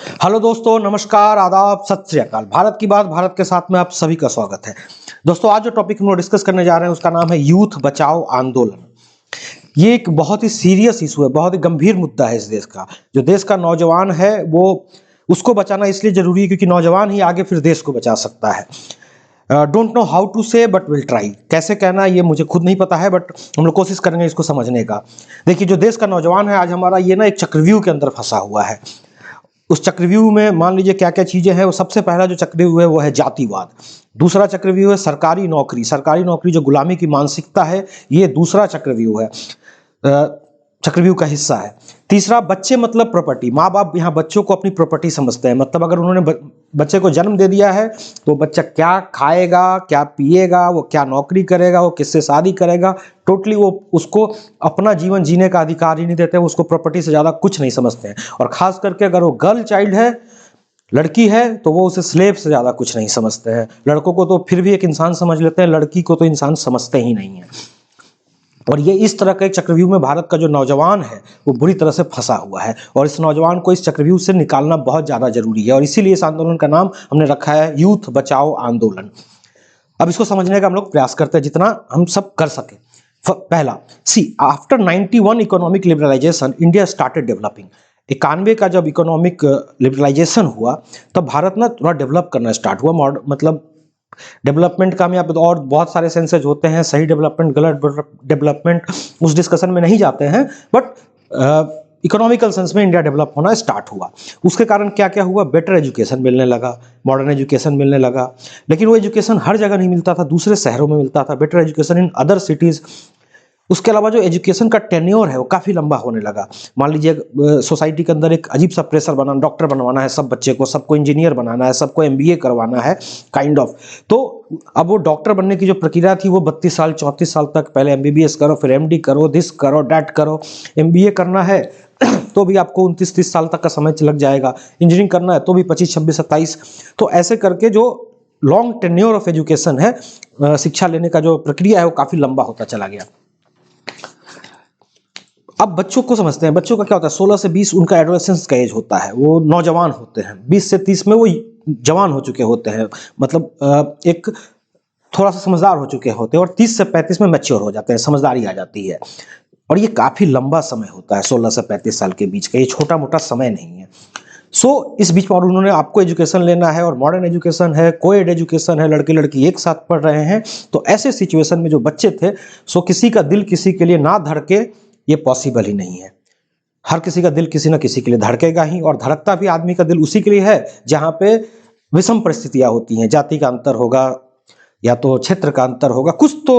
Hello दोस्तों, नमस्कार, आदाब, सत श्री अकाल। भारत की बात, भारत के साथ में आप सभी का स्वागत है। दोस्तों, आज जो टॉपिक हम लोग डिस्कस करने जा रहे हैं उसका नाम है यूथ बचाओ आंदोलन। ये एक बहुत ही सीरियस इशू है, बहुत ही गंभीर मुद्दा है इस देश का। जो देश का नौजवान है वो उसको बचाना इसलिए जरूरी है क्योंकि नौजवान ही आगे फिर देश को बचा सकता है। डोंट नो हाउ टू से बट विल ट्राई। कैसे कहना ये मुझे खुद नहीं पता है, बट हम लोग कोशिश करेंगे इसको समझने का। देखिए, जो देश का नौजवान है आज हमारा, ये ना एक चक्रव्यूह के अंदर फंसा हुआ है। उस चक्रव्यूह में मान लीजिए क्या क्या चीजें हैं। वो सबसे पहला जो चक्रव्यूह है वो है जातिवाद। दूसरा चक्रव्यूह है सरकारी नौकरी। सरकारी नौकरी जो गुलामी की मानसिकता है, ये दूसरा चक्रव्यूह है, चक्रव्यूह का हिस्सा है। तीसरा, बच्चे मतलब प्रॉपर्टी। माँ बाप यहाँ बच्चों को अपनी प्रॉपर्टी समझते हैं। मतलब अगर उन्होंने बच्चे को जन्म दे दिया है तो बच्चा क्या खाएगा, क्या पिएगा, वो क्या नौकरी करेगा, वो किससे शादी करेगा, टोटली वो उसको अपना जीवन जीने का अधिकार ही नहीं देते। उसको प्रॉपर्टी से ज़्यादा कुछ नहीं समझते हैं। और खास करके अगर वो गर्ल चाइल्ड है, लड़की है, तो वो उसे स्लेव से ज़्यादा कुछ नहीं समझते हैं। लड़कों को तो फिर भी एक इंसान समझ लेते हैं, लड़की को तो इंसान समझते ही नहीं है। और ये इस तरह का एक चक्रव्यूह में भारत का जो नौजवान है वो बुरी तरह से फंसा हुआ है। और इस नौजवान को इस चक्रव्यूह से निकालना बहुत ज़्यादा जरूरी है। और इसीलिए इस आंदोलन का नाम हमने रखा है यूथ बचाओ आंदोलन। अब इसको समझने का हम लोग प्रयास करते हैं जितना हम सब कर सके। पहला, see after 91 economic liberalisation India started developing. 91 का जब इकोनॉमिक लिबरलाइजेशन हुआ तब भारत ना थोड़ा डेवलप करना स्टार्ट हुआ। मतलब डेवलपमेंट का में और बहुत सारे सेंसेज होते हैं, सही डेवलपमेंट, गलत डेवलपमेंट, उस डिस्कशन में नहीं जाते हैं। बट इकोनॉमिकल सेंस में इंडिया डेवलप होना स्टार्ट हुआ। उसके कारण क्या क्या हुआ, बेटर एजुकेशन मिलने लगा, मॉडर्न एजुकेशन मिलने लगा। लेकिन वो एजुकेशन हर जगह नहीं मिलता था, दूसरे शहरों में मिलता था। Better education in other cities. उसके अलावा जो एजुकेशन का टेन्योर है वो काफ़ी लंबा होने लगा। मान लीजिए सोसाइटी के अंदर एक अजीब सा प्रेशर बना, डॉक्टर बनवाना है सब बच्चे को, सबको इंजीनियर बनाना है, सबको एमबीए करवाना है, काइंड ऑफ। तो अब वो डॉक्टर बनने की जो प्रक्रिया थी वो 32 साल 34 साल तक, पहले एमबीबीएस करो, फिर एमडी करो, दिस करो, डैट करो। एमबीए करना है तो भी आपको 29-30 साल तक का समय लग जाएगा। इंजीनियरिंग करना है तो भी 25 26 27। तो ऐसे करके जो लॉन्ग टेन्योर ऑफ एजुकेशन है, शिक्षा लेने का जो प्रक्रिया है वो काफ़ी लंबा होता चला गया। अब बच्चों को समझते हैं। बच्चों का क्या होता है, 16 से 20 उनका एडोलेसेंस का एज होता है, वो नौजवान होते हैं। 20 से 30 में वो जवान हो चुके होते हैं, मतलब एक थोड़ा सा समझदार हो चुके होते हैं। और 30 से 35 में मैच्योर हो जाते हैं, समझदारी आ जाती है। और ये काफ़ी लंबा समय होता है 16 से 35 साल के बीच का, ये छोटा मोटा समय नहीं है। इस बीच में और उन्होंने आपको एजुकेशन लेना है, और मॉडर्न एजुकेशन है, कोएड एजुकेशन है, लड़के लड़की एक साथ पढ़ रहे हैं। तो ऐसे सिचुएशन में जो बच्चे थे, किसी का दिल किसी के लिए ना धड़के ये पॉसिबल ही नहीं है। हर किसी का दिल किसी ना किसी के लिए धड़केगा ही, और धड़कता भी आदमी का दिल उसी के लिए है जहाँ पे विषम परिस्थितियां होती हैं। जाति का अंतर होगा या तो क्षेत्र का अंतर होगा, कुछ तो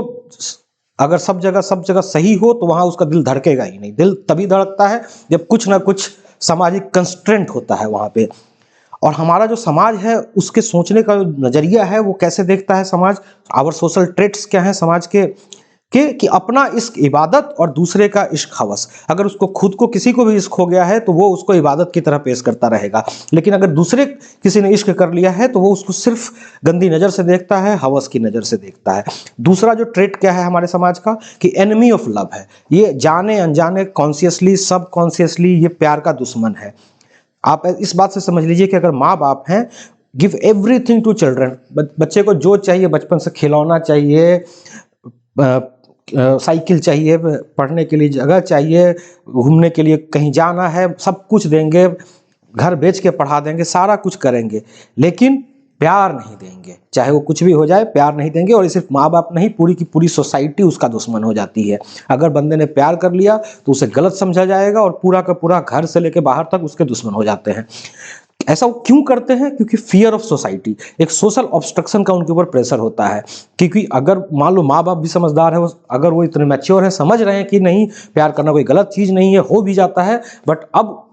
अगर सब जगह सही हो तो वहां उसका दिल धड़केगा ही नहीं। दिल तभी धड़कता है जब कुछ ना कुछ सामाजिक कंस्ट्रेंट होता है वहां पे। और हमारा जो समाज है उसके सोचने का जो नजरिया है वो कैसे देखता है समाज, आवर सोशल ट्रेट्स क्या है समाज के कि अपना इश्क इबादत और दूसरे का इश्क हवस। अगर उसको खुद को किसी को भी इश्क हो गया है तो वो उसको इबादत की तरह पेश करता रहेगा। लेकिन अगर दूसरे किसी ने इश्क कर लिया है तो वो उसको सिर्फ गंदी नज़र से देखता है, हवस की नज़र से देखता है। दूसरा जो ट्रेट क्या है हमारे समाज का, कि एनिमी ऑफ लव है। ये जाने अनजाने, कॉन्शियसली, सब कॉन्शियसली ये प्यार का दुश्मन है। आप इस बात से समझ लीजिए कि अगर माँ बाप हैं, गिव एवरीथिंग टू चिल्ड्रन, बच्चे को जो चाहिए, बचपन से खिलौना चाहिए, साइकिल चाहिए, पढ़ने के लिए जगह चाहिए, घूमने के लिए कहीं जाना है, सब कुछ देंगे, घर बेच के पढ़ा देंगे, सारा कुछ करेंगे, लेकिन प्यार नहीं देंगे। चाहे वो कुछ भी हो जाए, प्यार नहीं देंगे। और ये सिर्फ माँ बाप नहीं, पूरी की पूरी सोसाइटी उसका दुश्मन हो जाती है। अगर बंदे ने प्यार कर लिया तो उसे गलत समझा जाएगा, और पूरा का पूरा घर से लेकर बाहर तक उसके दुश्मन हो जाते हैं। ऐसा वो क्यों करते हैं? क्योंकि फियर ऑफ सोसाइटी, एक सोशल ऑब्स्ट्रक्शन का उनके ऊपर प्रेशर होता है। क्योंकि अगर मान लो माँ बाप भी समझदार है, अगर वो इतने मैच्योर है, समझ रहे हैं कि नहीं, प्यार करना कोई गलत चीज़ नहीं है, हो भी जाता है, बट अब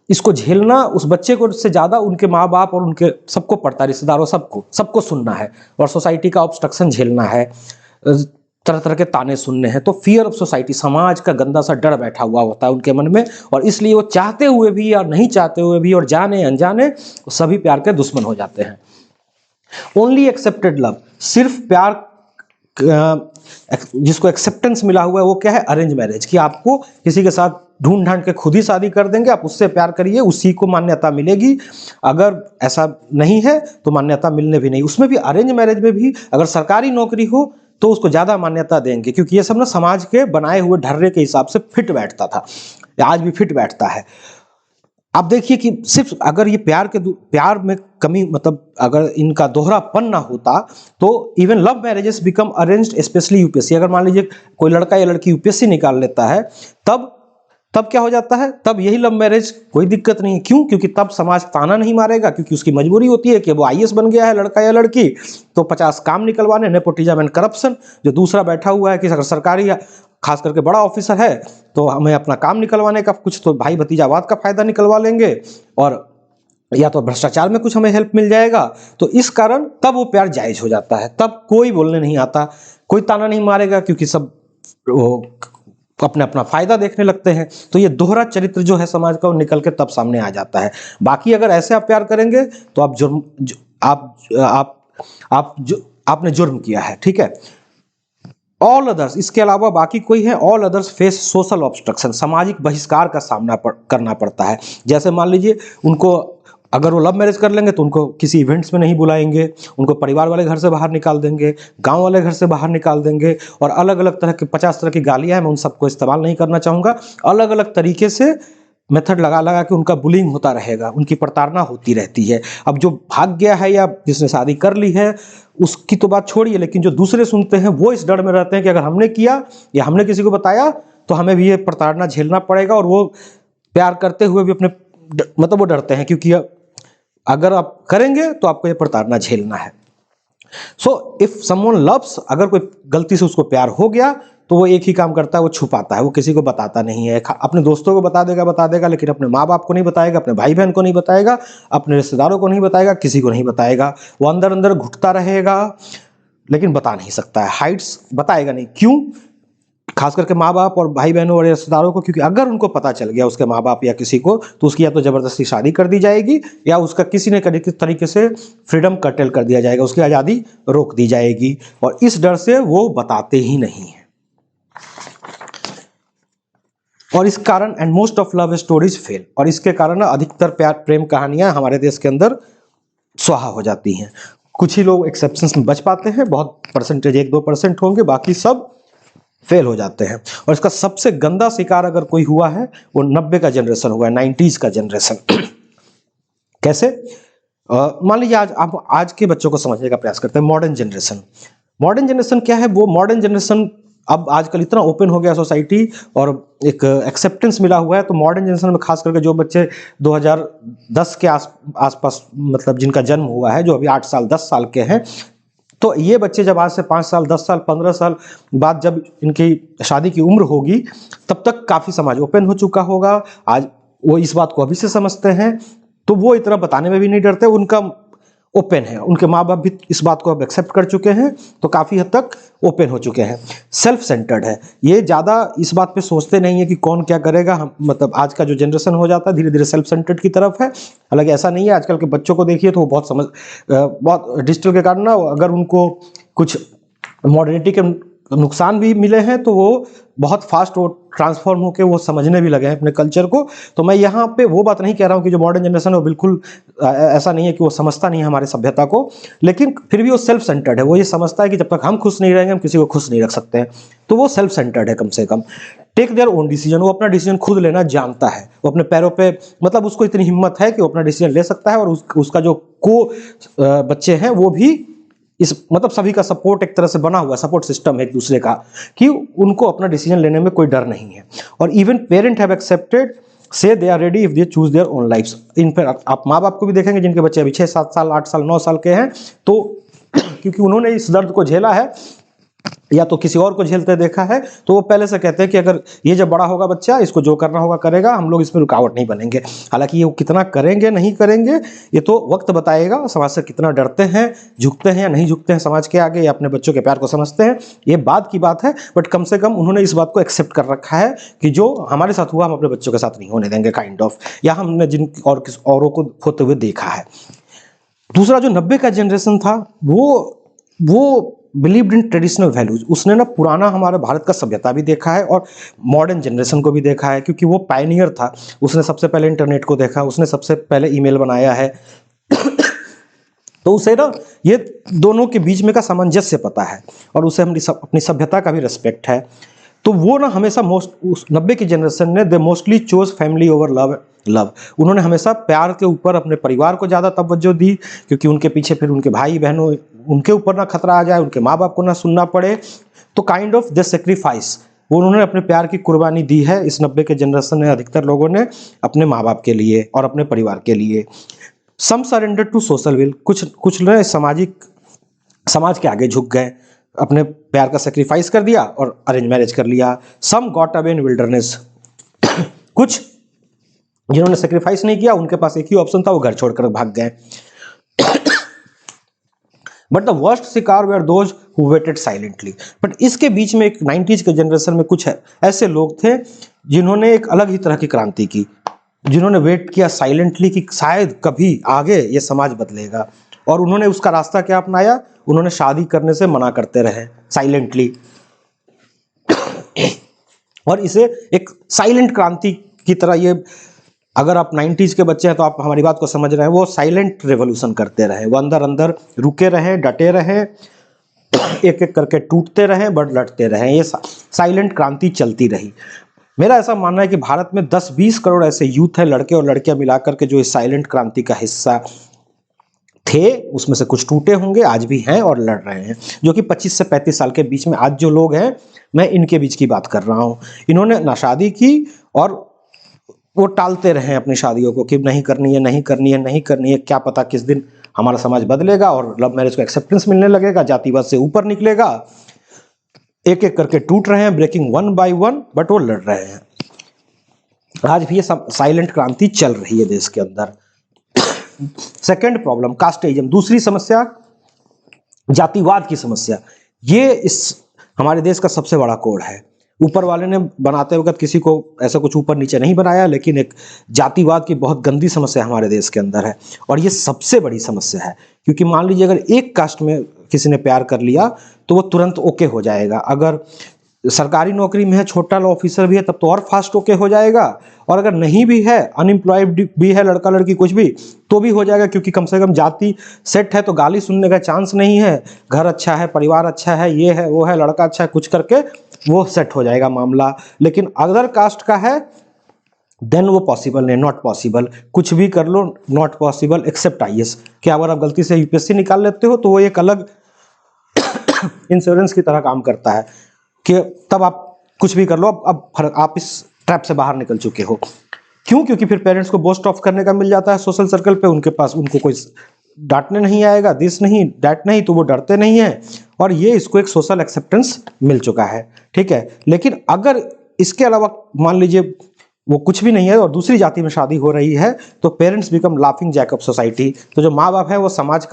इसको झेलना उस बच्चे को से ज़्यादा उनके माँ बाप और उनके सबको पड़ता है, रिश्तेदारों सबको सुनना है, और सोसाइटी का ऑब्स्ट्रक्शन झेलना है, तरह तरह के ताने सुनने हैं। तो फियर ऑफ सोसाइटी, समाज का गंदा सा डर बैठा हुआ होता है उनके मन में, और इसलिए वो चाहते हुए भी या नहीं चाहते हुए भी, और जाने अनजाने, सभी प्यार के दुश्मन हो जाते हैं। ओनली एक्सेप्टेड लव, सिर्फ प्यार जिसको एक्सेप्टेंस मिला हुआ है वो क्या है, अरेंज मैरिज, कि आपको किसी के साथ ढूंढ ढांड के खुद ही शादी कर देंगे, आप उससे प्यार करिए, उसी को मान्यता मिलेगी। अगर ऐसा नहीं है तो मान्यता मिलने भी नहीं। उसमें भी अरेंज मैरिज में भी अगर सरकारी नौकरी हो तो उसको ज्यादा मान्यता देंगे, क्योंकि ये सब ना समाज के बनाए हुए ढर्रे के हिसाब से फिट बैठता था, आज भी फिट बैठता है। आप देखिए कि सिर्फ अगर ये प्यार में कमी, मतलब अगर इनका दोहरापन ना होता तो even love marriages become arranged, specially UPSC. अगर मान लीजिए कोई लड़का या लड़की यूपीएससी निकाल लेता है, तब तब क्या हो जाता है, तब यही लव मैरिज, कोई दिक्कत नहीं है। क्यों? क्योंकि तब समाज ताना नहीं मारेगा, क्योंकि उसकी मजबूरी होती है कि वो आईएएस बन गया है लड़का या लड़की, तो 50 काम निकलवाने, नेपोटिज्म एंड करप्शन। जो दूसरा बैठा हुआ है कि अगर सरकारी या खास करके बड़ा ऑफिसर है तो हमें अपना काम निकलवाने का कुछ तो भाई भतीजावाद का फायदा निकलवा लेंगे, और या तो भ्रष्टाचार में कुछ हमें हेल्प मिल जाएगा। तो इस कारण तब वो प्यार जायज हो जाता है, तब कोई बोलने नहीं आता, कोई ताना नहीं मारेगा, क्योंकि सब वो अपने अपना फायदा देखने लगते हैं। तो ये दोहरा चरित्र जो है समाज का, वो निकल के तब सामने आ जाता है। बाकी अगर ऐसे आप प्यार करेंगे तो आप जुर्म आप जो आपने जुर्म किया है, ठीक है। ऑल अदर्स, इसके अलावा बाकी कोई है, all others face social obstruction, सामाजिक बहिष्कार का सामना करना पड़ता है। जैसे मान लीजिए उनको, अगर वो लव मैरिज कर लेंगे तो उनको किसी इवेंट्स में नहीं बुलाएंगे, उनको परिवार वाले घर से बाहर निकाल देंगे, गांव वाले घर से बाहर निकाल देंगे, और अलग अलग तरह के 50 तरह की गालियां हैं, मैं उन सबको इस्तेमाल नहीं करना चाहूँगा। अलग अलग तरीके से मेथड लगा लगा के उनका बुलिंग होता रहेगा, उनकी प्रताड़ना होती रहती है। अब जो भाग गया है या जिसने शादी कर ली है उसकी तो बात छोड़िए, लेकिन जो दूसरे सुनते हैं वो इस डर में रहते हैं कि अगर हमने किया या हमने किसी को बताया तो हमें भी ये प्रताड़ना झेलना पड़ेगा, और वो प्यार करते हुए भी अपने मतलब वो डरते हैं, क्योंकि अगर आप करेंगे तो आपको ये प्रताड़ना झेलना है। सो इफ समवन लव्स, अगर कोई गलती से उसको प्यार हो गया तो वो एक ही काम करता है, वो छुपाता है, वो किसी को बताता नहीं है। अपने दोस्तों को बता देगा, लेकिन अपने माँ बाप को नहीं बताएगा, अपने भाई बहन को नहीं बताएगा, अपने रिश्तेदारों को नहीं बताएगा, किसी को नहीं बताएगा। वो अंदर अंदर घुटता रहेगा, लेकिन बता नहीं सकता है, हाइड्स, बताएगा नहीं। क्यों? खास करके माँ बाप और भाई बहनों और रिश्तेदारों को, क्योंकि अगर उनको पता चल गया उसके माँ बाप या किसी को, तो उसकी या तो जबरदस्ती शादी कर दी जाएगी या उसका किसी न किसी तरीके से फ्रीडम कर्टेल कर दिया जाएगा, उसकी आज़ादी रोक दी जाएगी, और इस डर से वो बताते ही नहीं है। और इस कारण and most of love stories fail, और इसके कारण अधिकतर प्यार प्रेम कहानियां हमारे देश के अंदर स्वाहा हो जाती हैं। कुछ ही लोग एक्सेप्शंस में बच पाते हैं, बहुत परसेंटेज 1-2% होंगे, बाकी सब फेल हो जाते हैं। और इसका सबसे गंदा शिकार अगर कोई हुआ है वो 90 का जनरेशन हुआ है, 90s का जनरेशन। कैसे? मान लीजिए आज के बच्चों को समझने का प्रयास करते हैं। मॉडर्न जनरेशन क्या है? वो मॉडर्न जनरेशन अब आजकल इतना ओपन हो गया सोसाइटी और एक एक्सेप्टेंस मिला हुआ है, तो मॉडर्न जनरेशन में खास करके जो बच्चे 2010 के आसपास मतलब जिनका जन्म हुआ है, जो अभी 8 साल 10 साल के हैं, तो ये बच्चे जब आज से 5 साल 10 साल 15 साल बाद जब इनकी शादी की उम्र होगी, तब तक काफ़ी समाज ओपन हो चुका होगा। आज वो इस बात को अभी से समझते हैं, तो वो इतना बताने में भी नहीं डरते, उनका ओपन है, उनके माँ बाप भी इस बात को अब एक्सेप्ट कर चुके हैं, तो काफ़ी हद तक ओपन हो चुके हैं। सेल्फ सेंटर्ड है, ये ज़्यादा इस बात पे सोचते नहीं है कि कौन क्या करेगा। हम मतलब आज का जो जनरेशन हो जाता है धीरे धीरे सेल्फ सेंटर्ड की तरफ है। हालांकि ऐसा नहीं है, आजकल के बच्चों को देखिए तो वो बहुत डिजिटल के कारण ना, अगर उनको कुछ मॉडर्निटी के नुकसान भी मिले हैं तो वो बहुत फास्ट वो ट्रांसफॉर्म होकर वो समझने भी लगे हैं अपने कल्चर को। तो मैं यहाँ पे वो बात नहीं कह रहा हूँ कि जो मॉडर्न जनरेशन है वो बिल्कुल ऐसा नहीं है कि वो समझता नहीं है हमारे सभ्यता को, लेकिन फिर भी वो सेल्फ सेंटर्ड है। वो ये समझता है कि जब तक हम खुश नहीं रहेंगे हम किसी को खुश नहीं रख सकते हैं, तो वो सेल्फ सेंटर्ड है कम से कम। टेक देयर ओन डिसीजन, वो अपना डिसीजन खुद लेना जानता है, वो अपने पैरों पे मतलब उसको इतनी हिम्मत है कि वो अपना डिसीजन ले सकता है, और उसका जो बच्चे हैं वो भी इस मतलब सभी का सपोर्ट एक तरह से बना हुआ सपोर्ट सिस्टम है एक दूसरे का, कि उनको अपना डिसीजन लेने में कोई डर नहीं है। और even parent have accepted say they are ready if they choose their own lives. इन पर आप माँ बाप को भी देखेंगे जिनके बच्चे अभी 6-7 साल 8 साल 9 साल के हैं, तो क्योंकि उन्होंने इस दर्द को झेला है या तो किसी और को झेलते देखा है, तो वो पहले से कहते हैं कि अगर ये जब बड़ा होगा बच्चा, इसको जो करना होगा करेगा, हम लोग इसमें रुकावट नहीं बनेंगे। हालांकि ये कितना करेंगे नहीं करेंगे ये तो वक्त बताएगा, समाज से कितना डरते हैं, झुकते हैं या नहीं झुकते हैं समाज के आगे, या अपने बच्चों के प्यार को समझते हैं, ये बात की बात है। बट कम से कम उन्होंने इस बात को एक्सेप्ट कर रखा है कि जो हमारे साथ हुआ हम अपने बच्चों के साथ नहीं होने देंगे, काइंड ऑफ, या हमने जिन और किस औरों को होते हुए देखा है। दूसरा जो 90 का जनरेशन था वो बिलीव्ड इन ट्रेडिशनल वैल्यूज, उसने ना पुराना हमारा भारत का सभ्यता भी देखा है और मॉडर्न जनरेशन को भी देखा है, क्योंकि वो पायनियर था। उसने सबसे पहले इंटरनेट को देखा, उसने सबसे पहले ईमेल बनाया है तो उसे ना ये दोनों के बीच में का सामंजस्य पता है और उसे अपनी सभ्यता का भी रिस्पेक्ट है। तो वो ना हमेशा उस 90 की जनरेशन ने they mostly chose family over love. उन्होंने हमेशा प्यार के ऊपर अपने परिवार को ज़्यादा तवज्जो दी, क्योंकि उनके पीछे फिर उनके भाई बहनों, उनके ऊपर ना खतरा आ जाए, उनके माँ बाप को ना सुनना पड़े। तो काइंड ऑफ द सेक्रीफाइस वो उन्होंने अपने प्यार की कुर्बानी दी है इस 90 के जनरेशन ने, अधिकतर लोगों ने अपने माँ बाप के लिए और अपने परिवार के लिए। सम सरेंडर टू सोशल विल, कुछ ने समाज के आगे झुक गए, अपने प्यार का सेक्रीफाइस कर दिया और अरेंज मैरिज कर लिया। सम गॉट अवे इन विल्डरनेस, कुछ जिन्होंने सेक्रीफाइस नहीं किया, उनके पास एक ही ऑप्शन था, वो घर छोड़कर भाग गए। बट द वर्स्ट शिकार were those who waited silently. But इसके बीच में एक 90s के जनरेशन में कुछ ऐसे लोग थे जिन्होंने एक अलग ही तरह की क्रांति की, जिन्होंने वेट किया साइलेंटली कि शायद कभी आगे ये समाज बदलेगा, और उन्होंने उसका रास्ता क्या अपनाया, उन्होंने शादी करने से मना करते रहे साइलेंटली और इसे एक साइलेंट क्रांति की तरह, ये अगर आप 90s के बच्चे हैं तो आप हमारी बात को समझ रहे हैं, वो साइलेंट रेवोल्यूशन करते रहे, वो अंदर अंदर रुके रहे, डटे रहे, एक एक करके टूटते रहे बट लड़ते रहे, ये साइलेंट क्रांति चलती रही। मेरा ऐसा मानना है कि भारत में 10-20 करोड़ ऐसे यूथ हैं, लड़के और लड़कियां मिलाकर के, जो इस साइलेंट क्रांति का हिस्सा थे। उसमें से कुछ टूटे होंगे, आज भी हैं और लड़ रहे हैं, जो कि 25 से 35 साल के बीच में आज जो लोग हैं, मैं इनके बीच की बात कर रहा हूँ। इन्होंने ना शादी की और वो टालते रहे अपनी शादियों को कि नहीं करनी है, नहीं करनी है, नहीं करनी है, क्या पता किस दिन हमारा समाज बदलेगा और लव मैरिज को एक्सेप्टेंस मिलने लगेगा, जातिवाद से ऊपर निकलेगा। एक एक करके टूट रहे हैं, breaking one by one, but वो लड़ रहे हैं। आज भी ये साइलेंट क्रांति चल रही है देश के अंदर। सेकेंड प्रॉब्लम कास्टिज्म, दूसरी समस्या जातिवाद की समस्या। ये इस हमारे देश का सबसे बड़ा कोड है। ऊपर वाले ने बनाते वक्त किसी को ऐसा कुछ ऊपर नीचे नहीं बनाया, लेकिन एक जातिवाद की बहुत गंदी समस्या हमारे देश के अंदर है, और ये सबसे बड़ी समस्या है। क्योंकि मान लीजिए अगर एक कास्ट में किसी ने प्यार कर लिया तो वो तुरंत ओके हो जाएगा, अगर सरकारी नौकरी में है, छोटा लॉ ऑफिसर भी है, तब तो और फास्ट ओके हो जाएगा, और अगर नहीं भी है, अनएम्प्लॉयड भी है, लड़का लड़की कुछ भी, तो भी हो जाएगा, क्योंकि कम से कम जाति सेट है तो गाली सुनने का चांस नहीं है, घर अच्छा है, परिवार अच्छा है, ये है वो है, लड़का अच्छा है, कुछ करके वो सेट हो जाएगा मामला। लेकिन अदर कास्ट का है देन वो पॉसिबल नहीं, नॉट पॉसिबल, कुछ भी कर लो नॉट पॉसिबल एक्सेप्ट आईएएस। क्या अगर आप गलती से यूपीएससी निकाल लेते हो तो वो एक अलग इंश्योरेंस की तरह काम करता है कि तब आप कुछ भी कर लो, अब आप इस ट्रैप से बाहर निकल चुके हो। क्यों? क्योंकि फिर पेरेंट्स को बोस्ट ऑफ करने का मिल जाता है सोशल सर्कल पे, उनके पास उनको कोई डांटने नहीं आएगा, दिस नहीं डैट नहीं, तो वो डरते नहीं है, और ये इसको एक सोशल एक्सेप्टेंस मिल चुका है। ठीक है, लेकिन अगर इसके अलावा मान लीजिए वो कुछ भी नहीं है और दूसरी जाति में शादी हो रही है, तो parents become laughing jack of society. तो जो माँ बाप है वो समाज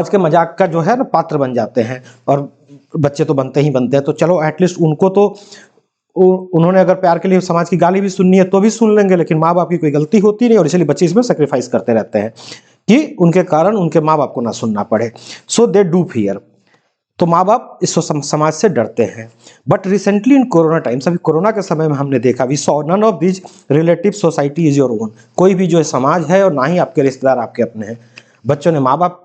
के मजाक का जो है ना पात्र बन जाते हैं, और बच्चे तो बनते ही बनते हैं। तो चलो एटलीस्ट उनको तो उन्होंने अगर प्यार के लिए समाज की गाली भी सुननी है तो भी सुन लेंगे, लेकिन माँ बाप की कोई गलती होती नहीं, और इसलिए बच्चे इसमें सेक्रीफाइस करते रहते हैं कि उनके कारण उनके माँ बाप को ना सुनना पड़े। सो दे डू फियर, तो माँ बाप इस समाज से डरते हैं। But recently in corona times, अभी कोरोना के समय में हमने देखा, we saw none of this relative society is your own. कोई भी जो है समाज है और ना ही आपके रिश्तेदार आपके अपने हैं। बच्चों ने माँ बाप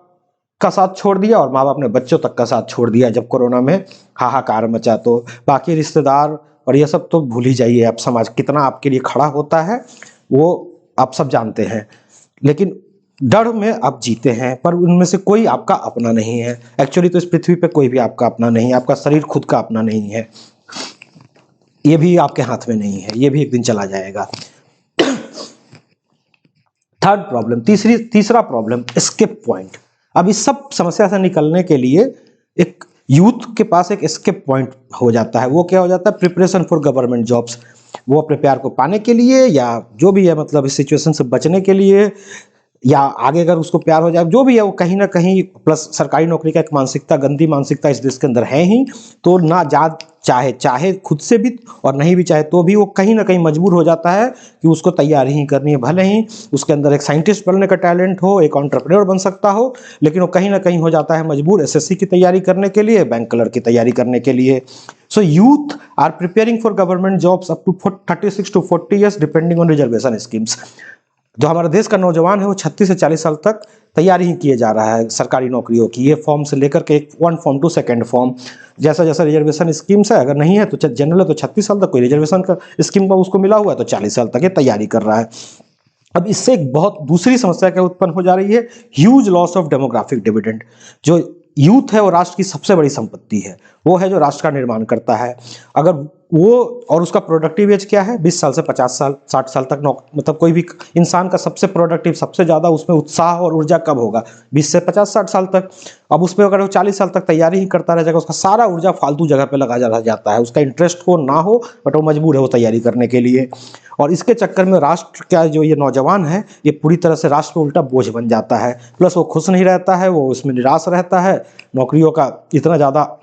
का साथ छोड़ दिया और माँ बाप ने बच्चों तक का साथ छोड़ दिया जब कोरोना में हाहाकार मचा। तो बाकी रिश्तेदार और ये सब तो भूल ही जाइए, आप समाज कितना आपके लिए खड़ा होता है वो आप सब जानते हैं, लेकिन डर में आप जीते हैं, पर उनमें से कोई आपका अपना नहीं है। एक्चुअली तो इस पृथ्वी पे कोई भी आपका अपना नहीं है, आपका शरीर खुद का अपना नहीं है, ये भी आपके हाथ में नहीं है, ये भी एक दिन चला जाएगा। थर्ड प्रॉब्लम, तीसरा प्रॉब्लम एस्केप पॉइंट। अब इस सब समस्या से निकलने के लिए एक यूथ के पास एक एस्केप पॉइंट हो जाता है। वो क्या हो जाता है? Preparation for government jobs. वो अपने प्यार को पाने के लिए या जो भी है, मतलब इस सिचुएशन से बचने के लिए या आगे अगर उसको प्यार हो जाए, जो भी है वो कहीं ना कहीं, प्लस सरकारी नौकरी का एक मानसिकता, गंदी मानसिकता इस देश के अंदर है ही, तो ना जा चाहे खुद से भी और नहीं भी चाहे तो भी वो कहीं ना कहीं मजबूर हो जाता है कि उसको तैयारी ही करनी है। भले ही उसके अंदर एक साइंटिस्ट बनने का टैलेंट हो, एक एंटरप्रेन्योर बन सकता हो, लेकिन वो कहीं ना कहीं हो जाता है मजबूर एसएससी की तैयारी करने के लिए, बैंक क्लर्क की तैयारी करने के लिए। So youth are preparing for government jobs up to 36 to 40 years depending on reservation schemes. जो हमारे देश का नौजवान है वो 36 से 40 साल तक तैयारी ही किए जा रहा है सरकारी नौकरियों की, ये फॉर्म से लेकर के one form to second form, जैसा जैसा रिजर्वेशन स्कीम्स है, अगर नहीं है तो जनरल है तो 36 साल तक, कोई रिजर्वेशन का स्कीम का उसको मिला हुआ है तो 40 साल तक ये तैयारी कर रहा है। अब इससे एक बहुत दूसरी समस्या क्या उत्पन्न हो जा रही है, huge loss of demographic dividend. जो यूथ है वो राष्ट्र की सबसे बड़ी संपत्ति है, वो है जो राष्ट्र का निर्माण करता है। अगर वो, और उसका प्रोडक्टिव एज क्या है, 20 साल से 50 साल 60 साल तक मतलब कोई भी इंसान का सबसे प्रोडक्टिव, सबसे ज़्यादा उसमें उत्साह और ऊर्जा कब होगा, 20 से 50-60 साल तक। अब उसमें अगर वो 40 साल तक तैयारी ही करता रह जाएगा, उसका सारा ऊर्जा फालतू जगह पे लगा जाता है, उसका इंटरेस्ट हो ना हो बट वो मजबूर है वो तैयारी करने के लिए। और इसके चक्कर में राष्ट्र का जो ये नौजवान है ये पूरी तरह से राष्ट्र पे उल्टा बोझ बन जाता है, प्लस वो खुश नहीं रहता है, वो उसमें निराश रहता है। नौकरियों का इतना ज़्यादा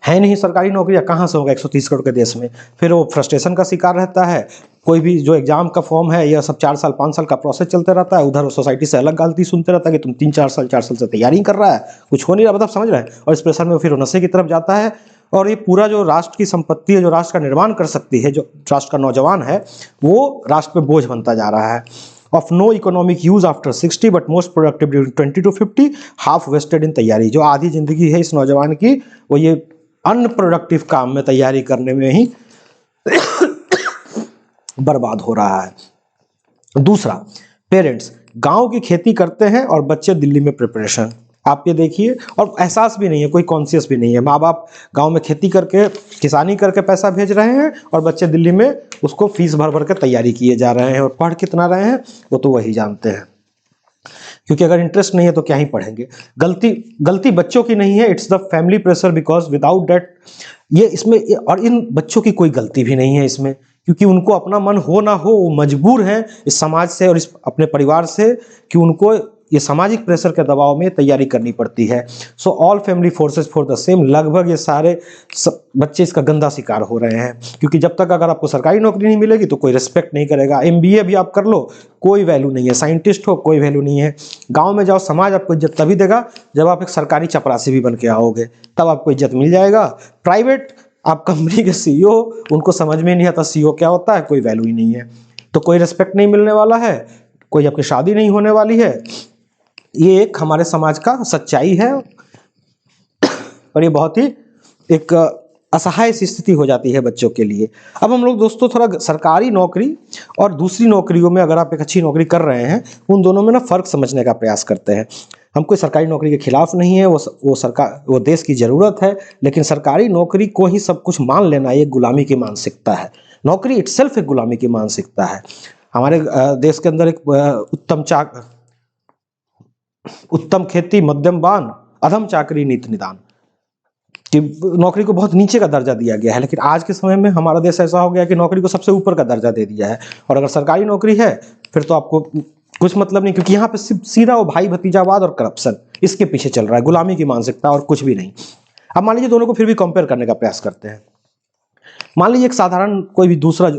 है नहीं, सरकारी नौकरियाँ कहाँ से होगा 130 करोड़ के देश में, फिर वो फ्रस्ट्रेशन का शिकार रहता है। कोई भी जो एग्जाम का फॉर्म है यह सब 4 साल 5 साल का प्रोसेस चलते रहता है, उधर सोसाइटी से अलग गलती सुनते रहता है कि तुम 3-4 साल से तैयारी कर रहा है, कुछ हो नहीं रहा, मतलब समझ रहे हैं। और इस प्रेशर में फिर वो नशे की तरफ जाता है, और ये पूरा जो राष्ट्र की संपत्ति है, जो राष्ट्र का निर्माण कर सकती है, जो राष्ट्र का नौजवान है, वो राष्ट्र पे बोझ बनता जा रहा है। Of no economic use after 60 but most productive during 20 to 50, half wasted in तैयारी। जो आधी जिंदगी है इस नौजवान की वो ये अनप्रोडक्टिव काम में तैयारी करने में ही बर्बाद हो रहा है। दूसरा, पेरेंट्स गांव की खेती करते हैं और बच्चे दिल्ली में प्रिपरेशन। आप ये देखिए, और एहसास भी नहीं है, कोई कॉन्शियस भी नहीं है। माँ बाप गांव में खेती करके, किसानी करके पैसा भेज रहे हैं, और बच्चे दिल्ली में उसको फीस भर भर के तैयारी किए जा रहे हैं, और पढ़ कितना रहे हैं वो तो वही जानते हैं, क्योंकि अगर इंटरेस्ट नहीं है तो क्या ही पढ़ेंगे। गलती बच्चों की नहीं है, it's the family pressure, because without that, ये इसमें, और इन बच्चों की कोई गलती भी नहीं है इसमें, क्योंकि उनको अपना मन हो ना हो वो मजबूर हैं इस समाज से और इस अपने परिवार से कि उनको ये सामाजिक प्रेशर के दबाव में तैयारी करनी पड़ती है। So all family forces for the same, लगभग ये सारे बच्चे इसका गंदा शिकार हो रहे हैं, क्योंकि जब तक अगर आपको सरकारी नौकरी नहीं मिलेगी तो कोई रिस्पेक्ट नहीं करेगा। एमबीए भी आप कर लो कोई वैल्यू नहीं है, साइंटिस्ट हो कोई वैल्यू नहीं है। गांव में जाओ, समाज आपको इज्जत तभी देगा जब आप एक सरकारी चपरासी भी बन के आओगे, तब आपको इज्जत मिल जाएगा। प्राइवेट आप कंपनी के सीईओ, उनको समझ में नहीं आता सीईओ क्या होता है, कोई वैल्यू ही नहीं है, तो कोई रिस्पेक्ट नहीं मिलने वाला है, कोई आपकी शादी नहीं होने वाली है। ये एक हमारे समाज का सच्चाई है, और ये बहुत ही एक असहाय सी स्थिति हो जाती है बच्चों के लिए। अब हम लोग दोस्तों थोड़ा सरकारी नौकरी और दूसरी नौकरियों में, अगर आप एक अच्छी नौकरी कर रहे हैं, उन दोनों में ना फ़र्क समझने का प्रयास करते हैं। हम कोई सरकारी नौकरी के खिलाफ नहीं है, वो देश की ज़रूरत है, लेकिन सरकारी नौकरी को ही सब कुछ मान लेना ये गुलामी की मानसिकता है। नौकरी इटसेल्फ एक गुलामी की मानसिकता है। हमारे देश के अंदर एक उत्तम खेती मध्यम बान, अधम चाकरी नीत निदान, कि नौकरी को बहुत नीचे का दर्जा दिया गया है। लेकिन आज के समय में हमारा देश ऐसा हो गया कि नौकरी को सबसे ऊपर का दर्जा दे दिया है, और अगर सरकारी नौकरी है फिर तो आपको कुछ मतलब नहीं, क्योंकि यहाँ पे सीधा वो भाई भतीजावाद और करप्शन इसके पीछे चल रहा है, गुलामी की मानसिकता और कुछ भी नहीं। अब मान लीजिए दोनों को फिर भी कंपेयर करने का प्रयास करते हैं। मान लीजिए एक साधारण कोई भी दूसरा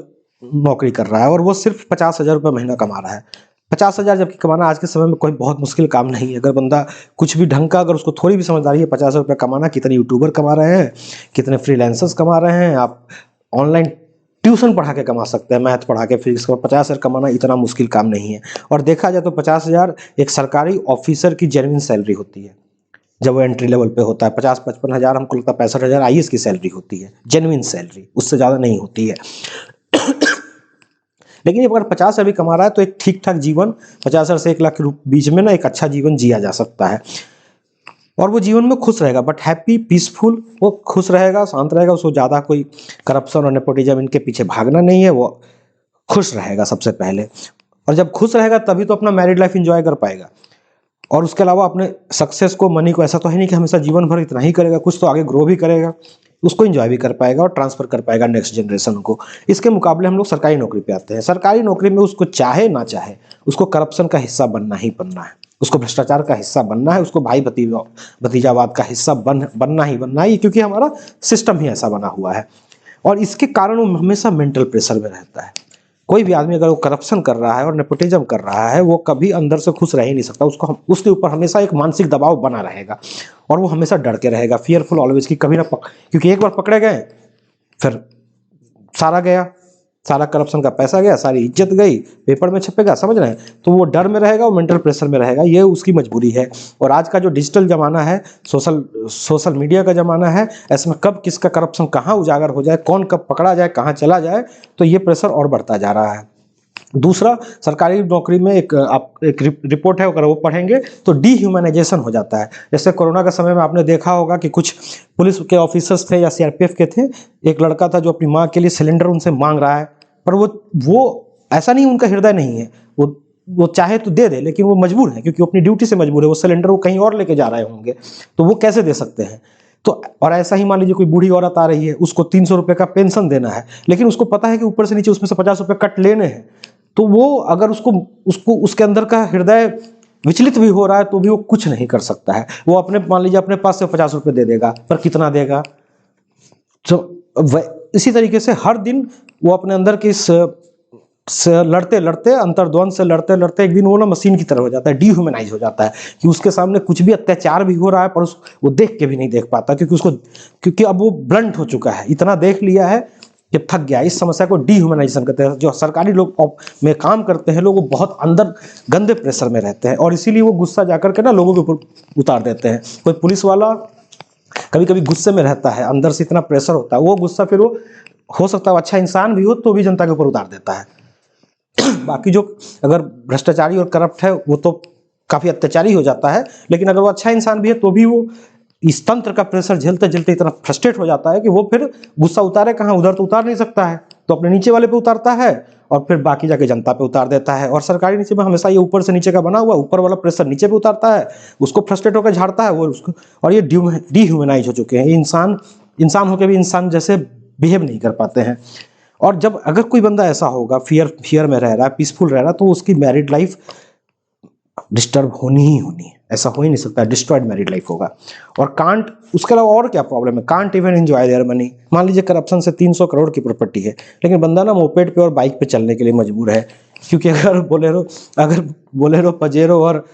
नौकरी कर रहा है और वो सिर्फ 50,000 रुपये महीना कमा रहा है। 50,000 जबकि कमाना आज के समय में कोई बहुत मुश्किल काम नहीं है। अगर बंदा कुछ भी ढंग का, अगर उसको थोड़ी भी समझदारी है, 50,000 रुपये कमाना, कितने यूट्यूबर कमा रहे हैं, कितने फ्रीलांसर्स कमा रहे हैं। आप ऑनलाइन ट्यूशन पढ़ा के कमा सकते हैं, मैथ पढ़ा के, फिजिक्स का। 50,000 कमाना इतना मुश्किल काम नहीं है। और देखा जाए तो 50,000 एक सरकारी ऑफिसर की जेन्युइन सैलरी होती है जब वो एंट्री लेवल पे होता है। 50-55 हज़ार, हमको लगता है 65,000 आईएएस की सैलरी होती है, जेन्युइन सैलरी, उससे ज़्यादा नहीं होती है। लेकिन अगर 50,000 भी कमा रहा है तो एक ठीक ठाक जीवन, 50,000 से 1 लाख के बीच में ना एक अच्छा जीवन जिया जा सकता है, और वो जीवन में खुश रहेगा, बट हैप्पी, पीसफुल, वो खुश रहेगा, शांत रहेगा। उसको ज़्यादा कोई करप्शन और नेपोटिज्म इनके पीछे भागना नहीं है, वो खुश रहेगा सबसे पहले। और जब खुश रहेगा तभी तो अपना मैरिड लाइफ एंजॉय कर पाएगा। और उसके अलावा अपने सक्सेस को, मनी को, ऐसा तो है नहीं कि हमेशा जीवन भर इतना ही करेगा, कुछ तो आगे ग्रो भी करेगा। उसको एंजॉय भी कर पाएगा और ट्रांसफर कर पाएगा नेक्स्ट जनरेशन को। इसके मुकाबले हम लोग सरकारी नौकरी पे आते हैं। सरकारी नौकरी में उसको चाहे ना चाहे उसको करप्शन का हिस्सा बनना ही बनना है, उसको भ्रष्टाचार का हिस्सा बनना है, उसको भाई भतीजावाद का हिस्सा बनना ही बनना है, क्योंकि हमारा सिस्टम ही ऐसा बना हुआ है। और इसके कारण वो हमेशा मेंटल प्रेशर में रहता है। कोई भी आदमी अगर वो करप्शन कर रहा है और नेपोटिज्म कर रहा है, वो कभी अंदर से खुश रह ही नहीं सकता। उसके ऊपर हमेशा एक मानसिक दबाव बना रहेगा और वो हमेशा डर के रहेगा, फियरफुल ऑलवेज, कि कभी ना क्योंकि एक बार पकड़े गए फिर सारा गया, सारा करप्शन का पैसा गया, सारी इज्जत गई, पेपर में छपेगा, समझ रहे हैं। तो वो डर में रहेगा, वो मेंटल प्रेशर में रहेगा, ये उसकी मजबूरी है। और आज का जो डिजिटल जमाना है, सोशल मीडिया का जमाना है, ऐसे में कब किसका करप्शन कहाँ उजागर हो जाए, कौन कब पकड़ा जाए, कहाँ चला जाए, तो ये प्रेशर और बढ़ता जा रहा है। दूसरा, सरकारी नौकरी में एक रिपोर्ट है, अगर वो पढ़ेंगे तो डीह्यूमनाइजेशन हो जाता है। जैसे कोरोना के समय में आपने देखा होगा कि कुछ पुलिस के ऑफिसर्स थे या सीआरपीएफ के थे, एक लड़का था जो अपनी माँ के लिए सिलेंडर उनसे मांग रहा है, पर वो ऐसा नहीं, उनका हृदय नहीं है, वो चाहे तो दे दे, लेकिन वो मजबूर है, क्योंकि वो अपनी ड्यूटी से मजबूर है। वो सिलेंडर वो कहीं और लेके जा रहे होंगे, तो वो कैसे दे सकते हैं। तो और ऐसा ही मान लीजिए कोई बूढ़ी औरत आ रही है, उसको 300 रुपये का पेंशन देना है, लेकिन उसको पता है कि ऊपर से नीचे उसमें से 50 रुपये कट लेने हैं। तो वो अगर उसको उसके अंदर का हृदय विचलित भी हो रहा है तो भी वो कुछ नहीं कर सकता है। वो अपने मान लीजिए अपने पास से 50 रुपये दे देगा, पर कितना देगा। तो इसी तरीके से हर दिन वो अपने अंदर की लड़ते लड़ते, अंतर्द्वंद से लड़ते लड़ते एक दिन वो ना मशीन की तरह हो जाता है, डीह्यूमनाइज हो जाता है, कि उसके सामने कुछ भी अत्याचार भी हो रहा है, पर वो देख के भी नहीं देख पाता, क्योंकि अब वो ब्लंट हो चुका है, इतना देख लिया है कि थक गया। इस समस्या को डीह्यूमनाइजेशन कहते हैं। जो सरकारी लोग में काम करते हैं लोग, वो बहुत अंदर गंदे प्रेशर में रहते हैं, और इसीलिए वो गुस्सा जाकर के ना लोगों के ऊपर उतार देते हैं। कोई पुलिस वाला कभी कभी गुस्से में रहता है, अंदर से इतना प्रेशर होता है, वो गुस्सा फिर वो हो सकता है अच्छा इंसान भी हो तो भी जनता के ऊपर उतार देता है। बाकी जो अगर भ्रष्टाचारी और करप्ट है वो तो काफी अत्याचारी हो जाता है, लेकिन अगर वो अच्छा इंसान भी है तो भी वो इस तंत्र का प्रेशर झेलते झेलते इतना फ्रस्ट्रेट हो जाता है कि वो फिर गुस्सा उतारे कहाँ, उधर तो उतार नहीं सकता है, तो अपने नीचे वाले पे उतारता है और फिर बाकी जाके जनता पे उतार देता है। और सरकारी नीचे में हमेशा ये ऊपर से नीचे का बना हुआ, ऊपर वाला प्रेशर नीचे पे उतारता है, उसको फ्रस्ट्रेट होकर झाड़ता है वो उसको। और ये डीह्यूमनाइज हो चुके हैं, इंसान होकर भी इंसान जैसे बिहेव नहीं कर पाते हैं। और जब अगर कोई बंदा ऐसा होगा, फियर में रह रहा है, पीसफुल रह रहा है, तो उसकी मैरिड लाइफ डिस्टर्ब होनी ही होनी है, ऐसा हो ही नहीं सकता, डिस्ट्रॉयड मैरिड लाइफ होगा। और कांट, उसके अलावा और क्या प्रॉब्लम है, can't even enjoy their money. मान लीजिए करप्शन से 300 करोड़ की प्रॉपर्टी है, लेकिन बंदा ना मोपेड पे और बाइक पे चलने के लिए मजबूर है, क्योंकि अगर बोलेरो पजेरो और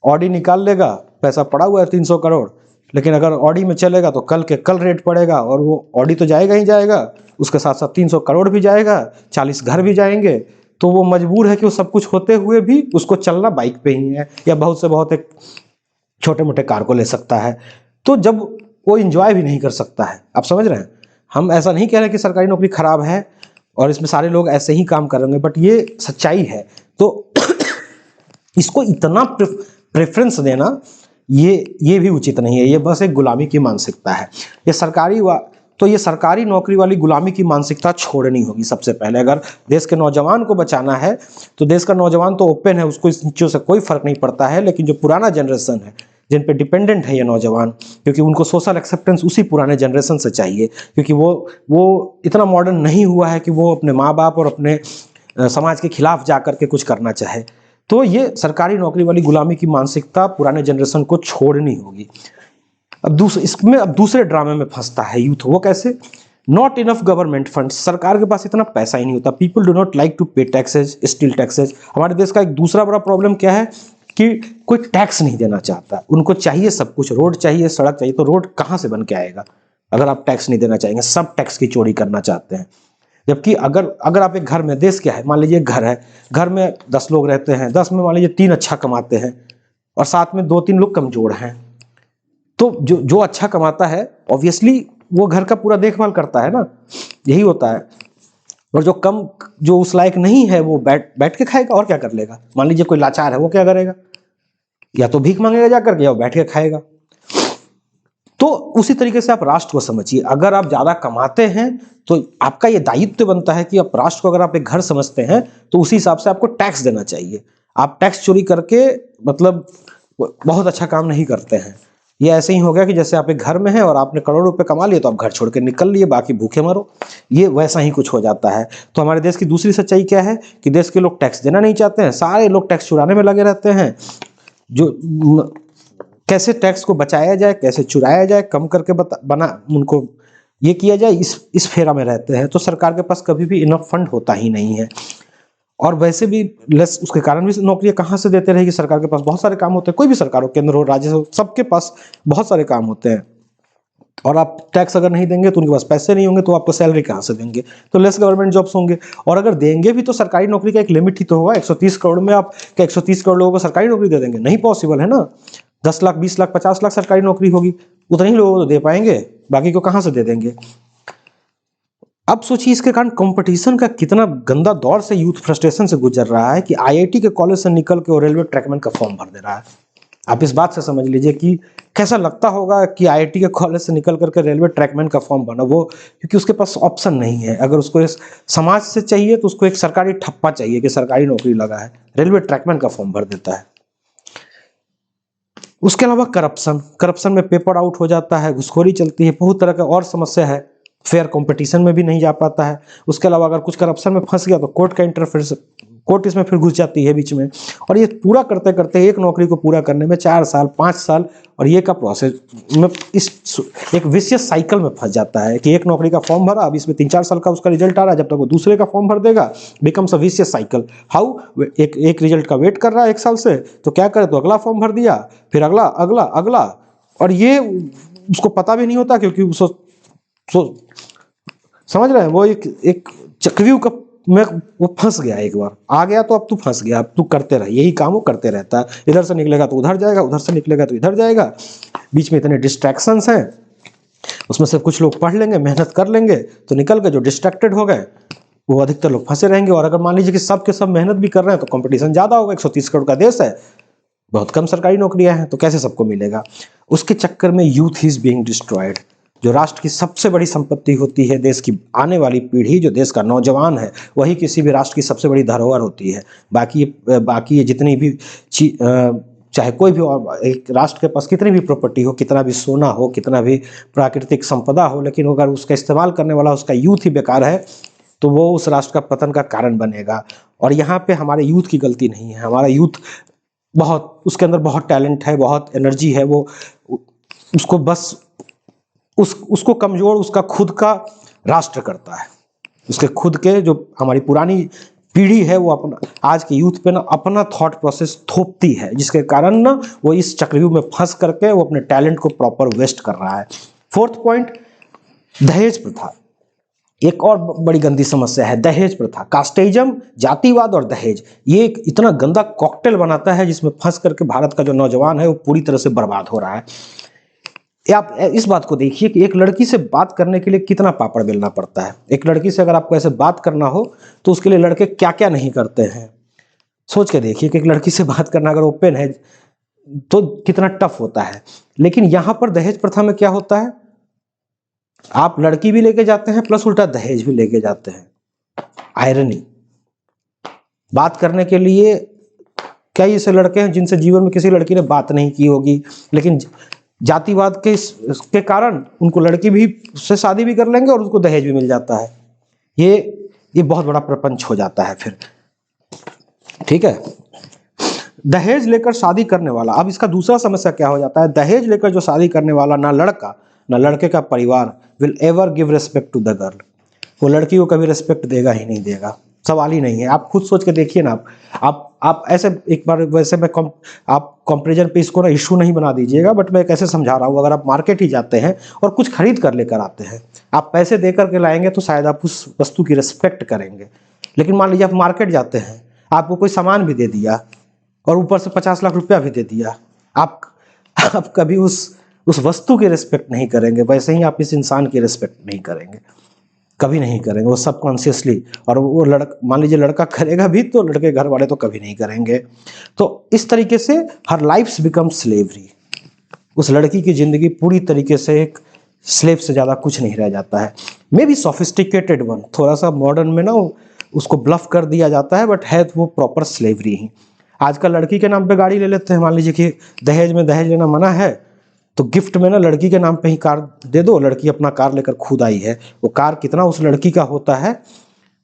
ऑडी निकाल लेगा, पैसा पड़ा हुआ है 300 करोड़, लेकिन अगर ऑडी में चलेगा तो कल के कल रेट पड़ेगा, और वो ऑडी तो जाएगा ही जाएगा, उसके साथ साथ 300 करोड़ भी जाएगा, 40 घर भी जाएंगे। तो वो मजबूर है कि वो सब कुछ होते हुए भी उसको चलना बाइक पे ही है, या बहुत से बहुत एक छोटे मोटे कार को ले सकता है। तो जब वो इंजॉय भी नहीं कर सकता है, आप समझ रहे हैं। हम ऐसा नहीं कह रहे कि सरकारी नौकरी खराब है और इसमें सारे लोग ऐसे ही काम करेंगे, बट ये सच्चाई है। तो इसको इतना प्रेफरेंस देना ये भी उचित नहीं है, ये बस एक गुलामी की मानसिकता है। ये सरकारी नौकरी वाली गुलामी की मानसिकता छोड़नी होगी सबसे पहले। अगर देश के नौजवान को बचाना है तो देश का नौजवान तो ओपन है, उसको इस चीज़ों से कोई फर्क नहीं पड़ता है, लेकिन जो पुराना जनरेशन है, जिन पे डिपेंडेंट है ये नौजवान, क्योंकि उनको सोशल एक्सेप्टेंस उसी पुराने जनरेशन से चाहिए, क्योंकि वो इतना मॉडर्न नहीं हुआ है कि वो अपने माँ बाप और अपने समाज के खिलाफ जा करके कुछ करना चाहे। तो ये सरकारी नौकरी वाली गुलामी की मानसिकता पुराने जनरेशन को छोड़नी होगी। अब दूसरे ड्रामे में फंसता है यूथ। वो कैसे? नॉट इनफ गवर्नमेंट फंड, सरकार के पास इतना पैसा ही नहीं होता। People do not like to pay taxes, still taxes. हमारे देश का एक दूसरा बड़ा प्रॉब्लम क्या है कि कोई टैक्स नहीं देना चाहता। उनको चाहिए सब कुछ, रोड चाहिए, सड़क चाहिए, तो रोड कहाँ से बन के आएगा अगर आप टैक्स नहीं देना चाहेंगे? सब टैक्स की चोरी करना चाहते हैं। जबकि अगर आप एक घर में, देश क्या है, मान लीजिए घर है, घर में 10 लोग रहते हैं, 10 में मान लीजिए 3 अच्छा कमाते हैं और साथ में 2-3 लोग कमजोर हैं, तो जो अच्छा कमाता है ऑब्वियसली वो घर का पूरा देखभाल करता है ना, यही होता है। और जो उस लायक नहीं है वो बैठ के खाएगा, और क्या कर लेगा। मान लीजिए कोई लाचार है, वो क्या करेगा? या तो भीख मांगेगा जाकर के, या बैठ के खाएगा। तो उसी तरीके से आप राष्ट्र को समझिए। अगर आप ज्यादा कमाते हैं तो आपका ये दायित्व बनता है कि आप राष्ट्र को, अगर आप एक घर समझते हैं तो उसी हिसाब से आपको टैक्स देना चाहिए। आप टैक्स चोरी करके मतलब बहुत अच्छा काम नहीं करते हैं। ये ऐसे ही हो गया कि जैसे आप एक घर में हैं और आपने करोड़ों रुपए कमा लिए तो आप घर छोड़ के निकल लिए, बाकी भूखे मरो। ये वैसा ही कुछ हो जाता है। तो हमारे देश की दूसरी सच्चाई क्या है कि देश के लोग टैक्स देना नहीं चाहते हैं, सारे लोग टैक्स चुराने में लगे रहते हैं। जो कैसे टैक्स को बचाया जाए, कैसे चुराया जाए, कम करके बना उनको ये किया जाए, इस फेरा में रहते हैं। तो सरकार के पास कभी भी इनफ फंड होता ही नहीं है। और वैसे भी लेस उसके कारण भी नौकरियां कहाँ से देते रहेगी, सरकार के पास बहुत सारे काम होते हैं। कोई भी सरकार हो, केंद्र हो, राज्य हो, सबके पास बहुत सारे काम होते हैं। और आप टैक्स अगर नहीं देंगे तो उनके पास पैसे नहीं होंगे, तो आपको सैलरी कहाँ से देंगे? तो लेस गवर्नमेंट जॉब्स होंगे। और अगर देंगे भी तो सरकारी नौकरी का एक लिमिट ही तो होगा। 130 करोड़ में आप क्या 130 करोड़ लोगों को सरकारी नौकरी दे देंगे? नहीं पॉसिबल है ना। 10 लाख, 20 लाख, 50 लाख सरकारी नौकरी होगी, उतने ही लोगों को दे पाएंगे, बाकी को कहाँ से दे देंगे? अब सोचिए इसके कारण कंपटीशन का कितना गंदा दौर से यूथ फ्रस्ट्रेशन से गुजर रहा है कि आईआईटी के कॉलेज से निकल के वो रेलवे ट्रैकमैन का फॉर्म भर दे रहा है। आप इस बात से समझ लीजिए कि कैसा लगता होगा कि आईआईटी के कॉलेज से निकल करके रेलवे ट्रैकमैन का फॉर्म भरना, वो क्योंकि उसके पास ऑप्शन नहीं है। अगर उसको इस समाज से चाहिए तो उसको एक सरकारी ठप्पा चाहिए कि सरकारी नौकरी लगा है, रेलवे ट्रैकमैन का फॉर्म भर देता है। उसके अलावा करप्शन में पेपर आउट हो जाता है, घुसखोरी चलती है, बहुत तरह का और समस्या है। फेयर कंपटीशन में भी नहीं जा पाता है। उसके अलावा अगर कुछ करप्शन में फंस गया तो कोर्ट का इंटरफेरेंस, कोर्ट इसमें फिर घुस जाती है बीच में। और ये पूरा करते करते एक नौकरी को पूरा करने में 4 साल 5 साल और ये का प्रोसेस में इस एक विशियस साइकिल में फंस जाता है कि एक नौकरी का फॉर्म भरा, अब इसमें 3-4 साल का उसका रिजल्ट आ रहा है, जब तक वो दूसरे का फॉर्म भर देगा, becomes a vicious cycle. How एक रिजल्ट का वेट कर रहा है 1 साल से, तो क्या करे, तो अगला फॉर्म भर दिया, फिर अगला अगला अगला। और ये उसको पता भी नहीं होता, क्योंकि समझ रहे हैं, वो एक चक्रव्यूह में वो फंस गया। एक बार आ गया तो अब तू फंस गया, अब तू करते रह, यही काम वो करते रहता है। इधर से निकलेगा तो उधर जाएगा, उधर से निकलेगा तो इधर जाएगा। बीच में इतने डिस्ट्रैक्शंस हैं, उसमें से कुछ लोग पढ़ लेंगे, मेहनत कर लेंगे तो निकल गए, जो डिस्ट्रैक्टेड हो गए वो अधिकतर लोग फंसे रहेंगे। और अगर मान लीजिए कि सब के सब मेहनत भी कर रहे हैं तो कंपटीशन ज्यादा होगा। 130 करोड़ का देश है, बहुत कम सरकारी नौकरियां हैं, तो कैसे सबको मिलेगा? उसके चक्कर में यूथ इज बीइंग डिस्ट्रॉयड। जो राष्ट्र की सबसे बड़ी संपत्ति होती है, देश की आने वाली पीढ़ी, जो देश का नौजवान है, वही किसी भी राष्ट्र की सबसे बड़ी धरोहर होती है। बाकी ये जितनी भी चाहे कोई भी एक राष्ट्र के पास कितनी भी प्रॉपर्टी हो, कितना भी सोना हो, कितना भी प्राकृतिक संपदा हो, लेकिन अगर उसका इस्तेमाल करने वाला उसका यूथ ही बेकार है तो वो उस राष्ट्र का पतन का कारण बनेगा। और यहाँ पे हमारे यूथ की गलती नहीं है। हमारा यूथ बहुत, उसके अंदर बहुत टैलेंट है, बहुत एनर्जी है, वो उसको बस उसको कमजोर उसका खुद का राष्ट्र करता है। उसके खुद के जो हमारी पुरानी पीढ़ी है वो अपना आज के यूथ पे ना अपना थॉट प्रोसेस थोपती है, जिसके कारण ना वो इस चक्रव्यूह में फंस करके वो अपने टैलेंट को प्रॉपर वेस्ट कर रहा है। 4th पॉइंट, दहेज प्रथा। एक और बड़ी गंदी समस्या है दहेज प्रथा, कास्टिज्म, जातिवाद और दहेज। ये एक इतना गंदा कॉकटेल बनाता है जिसमें फंस करके भारत का जो नौजवान है वो पूरी तरह से बर्बाद हो रहा है। आप इस बात को देखिए कि एक लड़की से बात करने के लिए कितना पापड़ बेलना पड़ता है। एक लड़की से अगर आपको ऐसे बात करना हो तो उसके लिए लड़के क्या क्या नहीं करते हैं। सोच के देखिए कि एक लड़की से बात करना अगर ओपन है तो कितना टफ होता है। लेकिन यहां पर दहेज प्रथा में क्या होता है, आप लड़की भी लेके जाते हैं प्लस उल्टा दहेज भी लेके जाते हैं। आयरनी, बात करने के लिए कई ऐसे लड़के हैं जिनसे जीवन में किसी लड़की ने बात नहीं की होगी, लेकिन जातिवाद के कारण उनको लड़की भी से शादी भी कर लेंगे और उसको दहेज भी मिल जाता है। ये बहुत बड़ा प्रपंच हो जाता है फिर। ठीक है, दहेज लेकर शादी करने वाला, अब इसका दूसरा समस्या क्या हो जाता है, दहेज लेकर जो शादी करने वाला ना लड़का ना लड़के का परिवार will ever give respect to the girl. वो लड़की को कभी रिस्पेक्ट देगा ही नहीं देगा, सवाल ही नहीं है। आप खुद सोच के देखिए ना, आप ऐसे एक बार, वैसे मैं आप कंपैरिजन पे इसको ना इशू नहीं बना दीजिएगा, बट मैं कैसे समझा रहा हूँ। अगर आप मार्केट ही जाते हैं और कुछ खरीद कर लेकर आते हैं, आप पैसे दे करके लाएंगे तो शायद आप उस वस्तु की रिस्पेक्ट करेंगे। लेकिन मान लीजिए आप मार्केट जाते हैं, आपको कोई सामान भी दे दिया और ऊपर से 50 लाख रुपया भी दे दिया, आप कभी उस वस्तु की रिस्पेक्ट नहीं करेंगे। वैसे ही आप इस इंसान की रिस्पेक्ट नहीं करेंगे, कभी नहीं करेंगे, वो सबकॉन्शियसली। और वो मान लीजिए लड़का करेगा भी तो लड़के घर वाले तो कभी नहीं करेंगे। तो इस तरीके से हर लाइफ बिकम स्लेवरी। उस लड़की की जिंदगी पूरी तरीके से एक स्लेव से ज्यादा कुछ नहीं रह जाता है। मे बी सोफिस्टिकेटेड वन, थोड़ा सा मॉडर्न में ना उसको ब्लफ कर दिया जाता है, बट है तो वो प्रॉपर स्लेवरी ही। आजकल लड़की के नाम पे गाड़ी ले लेते हैं। मान लीजिए कि दहेज लेना मना है तो गिफ्ट में ना लड़की के नाम पे ही कार दे दो, लड़की अपना कार लेकर खुद आई है, वो कार कितना उस लड़की का होता है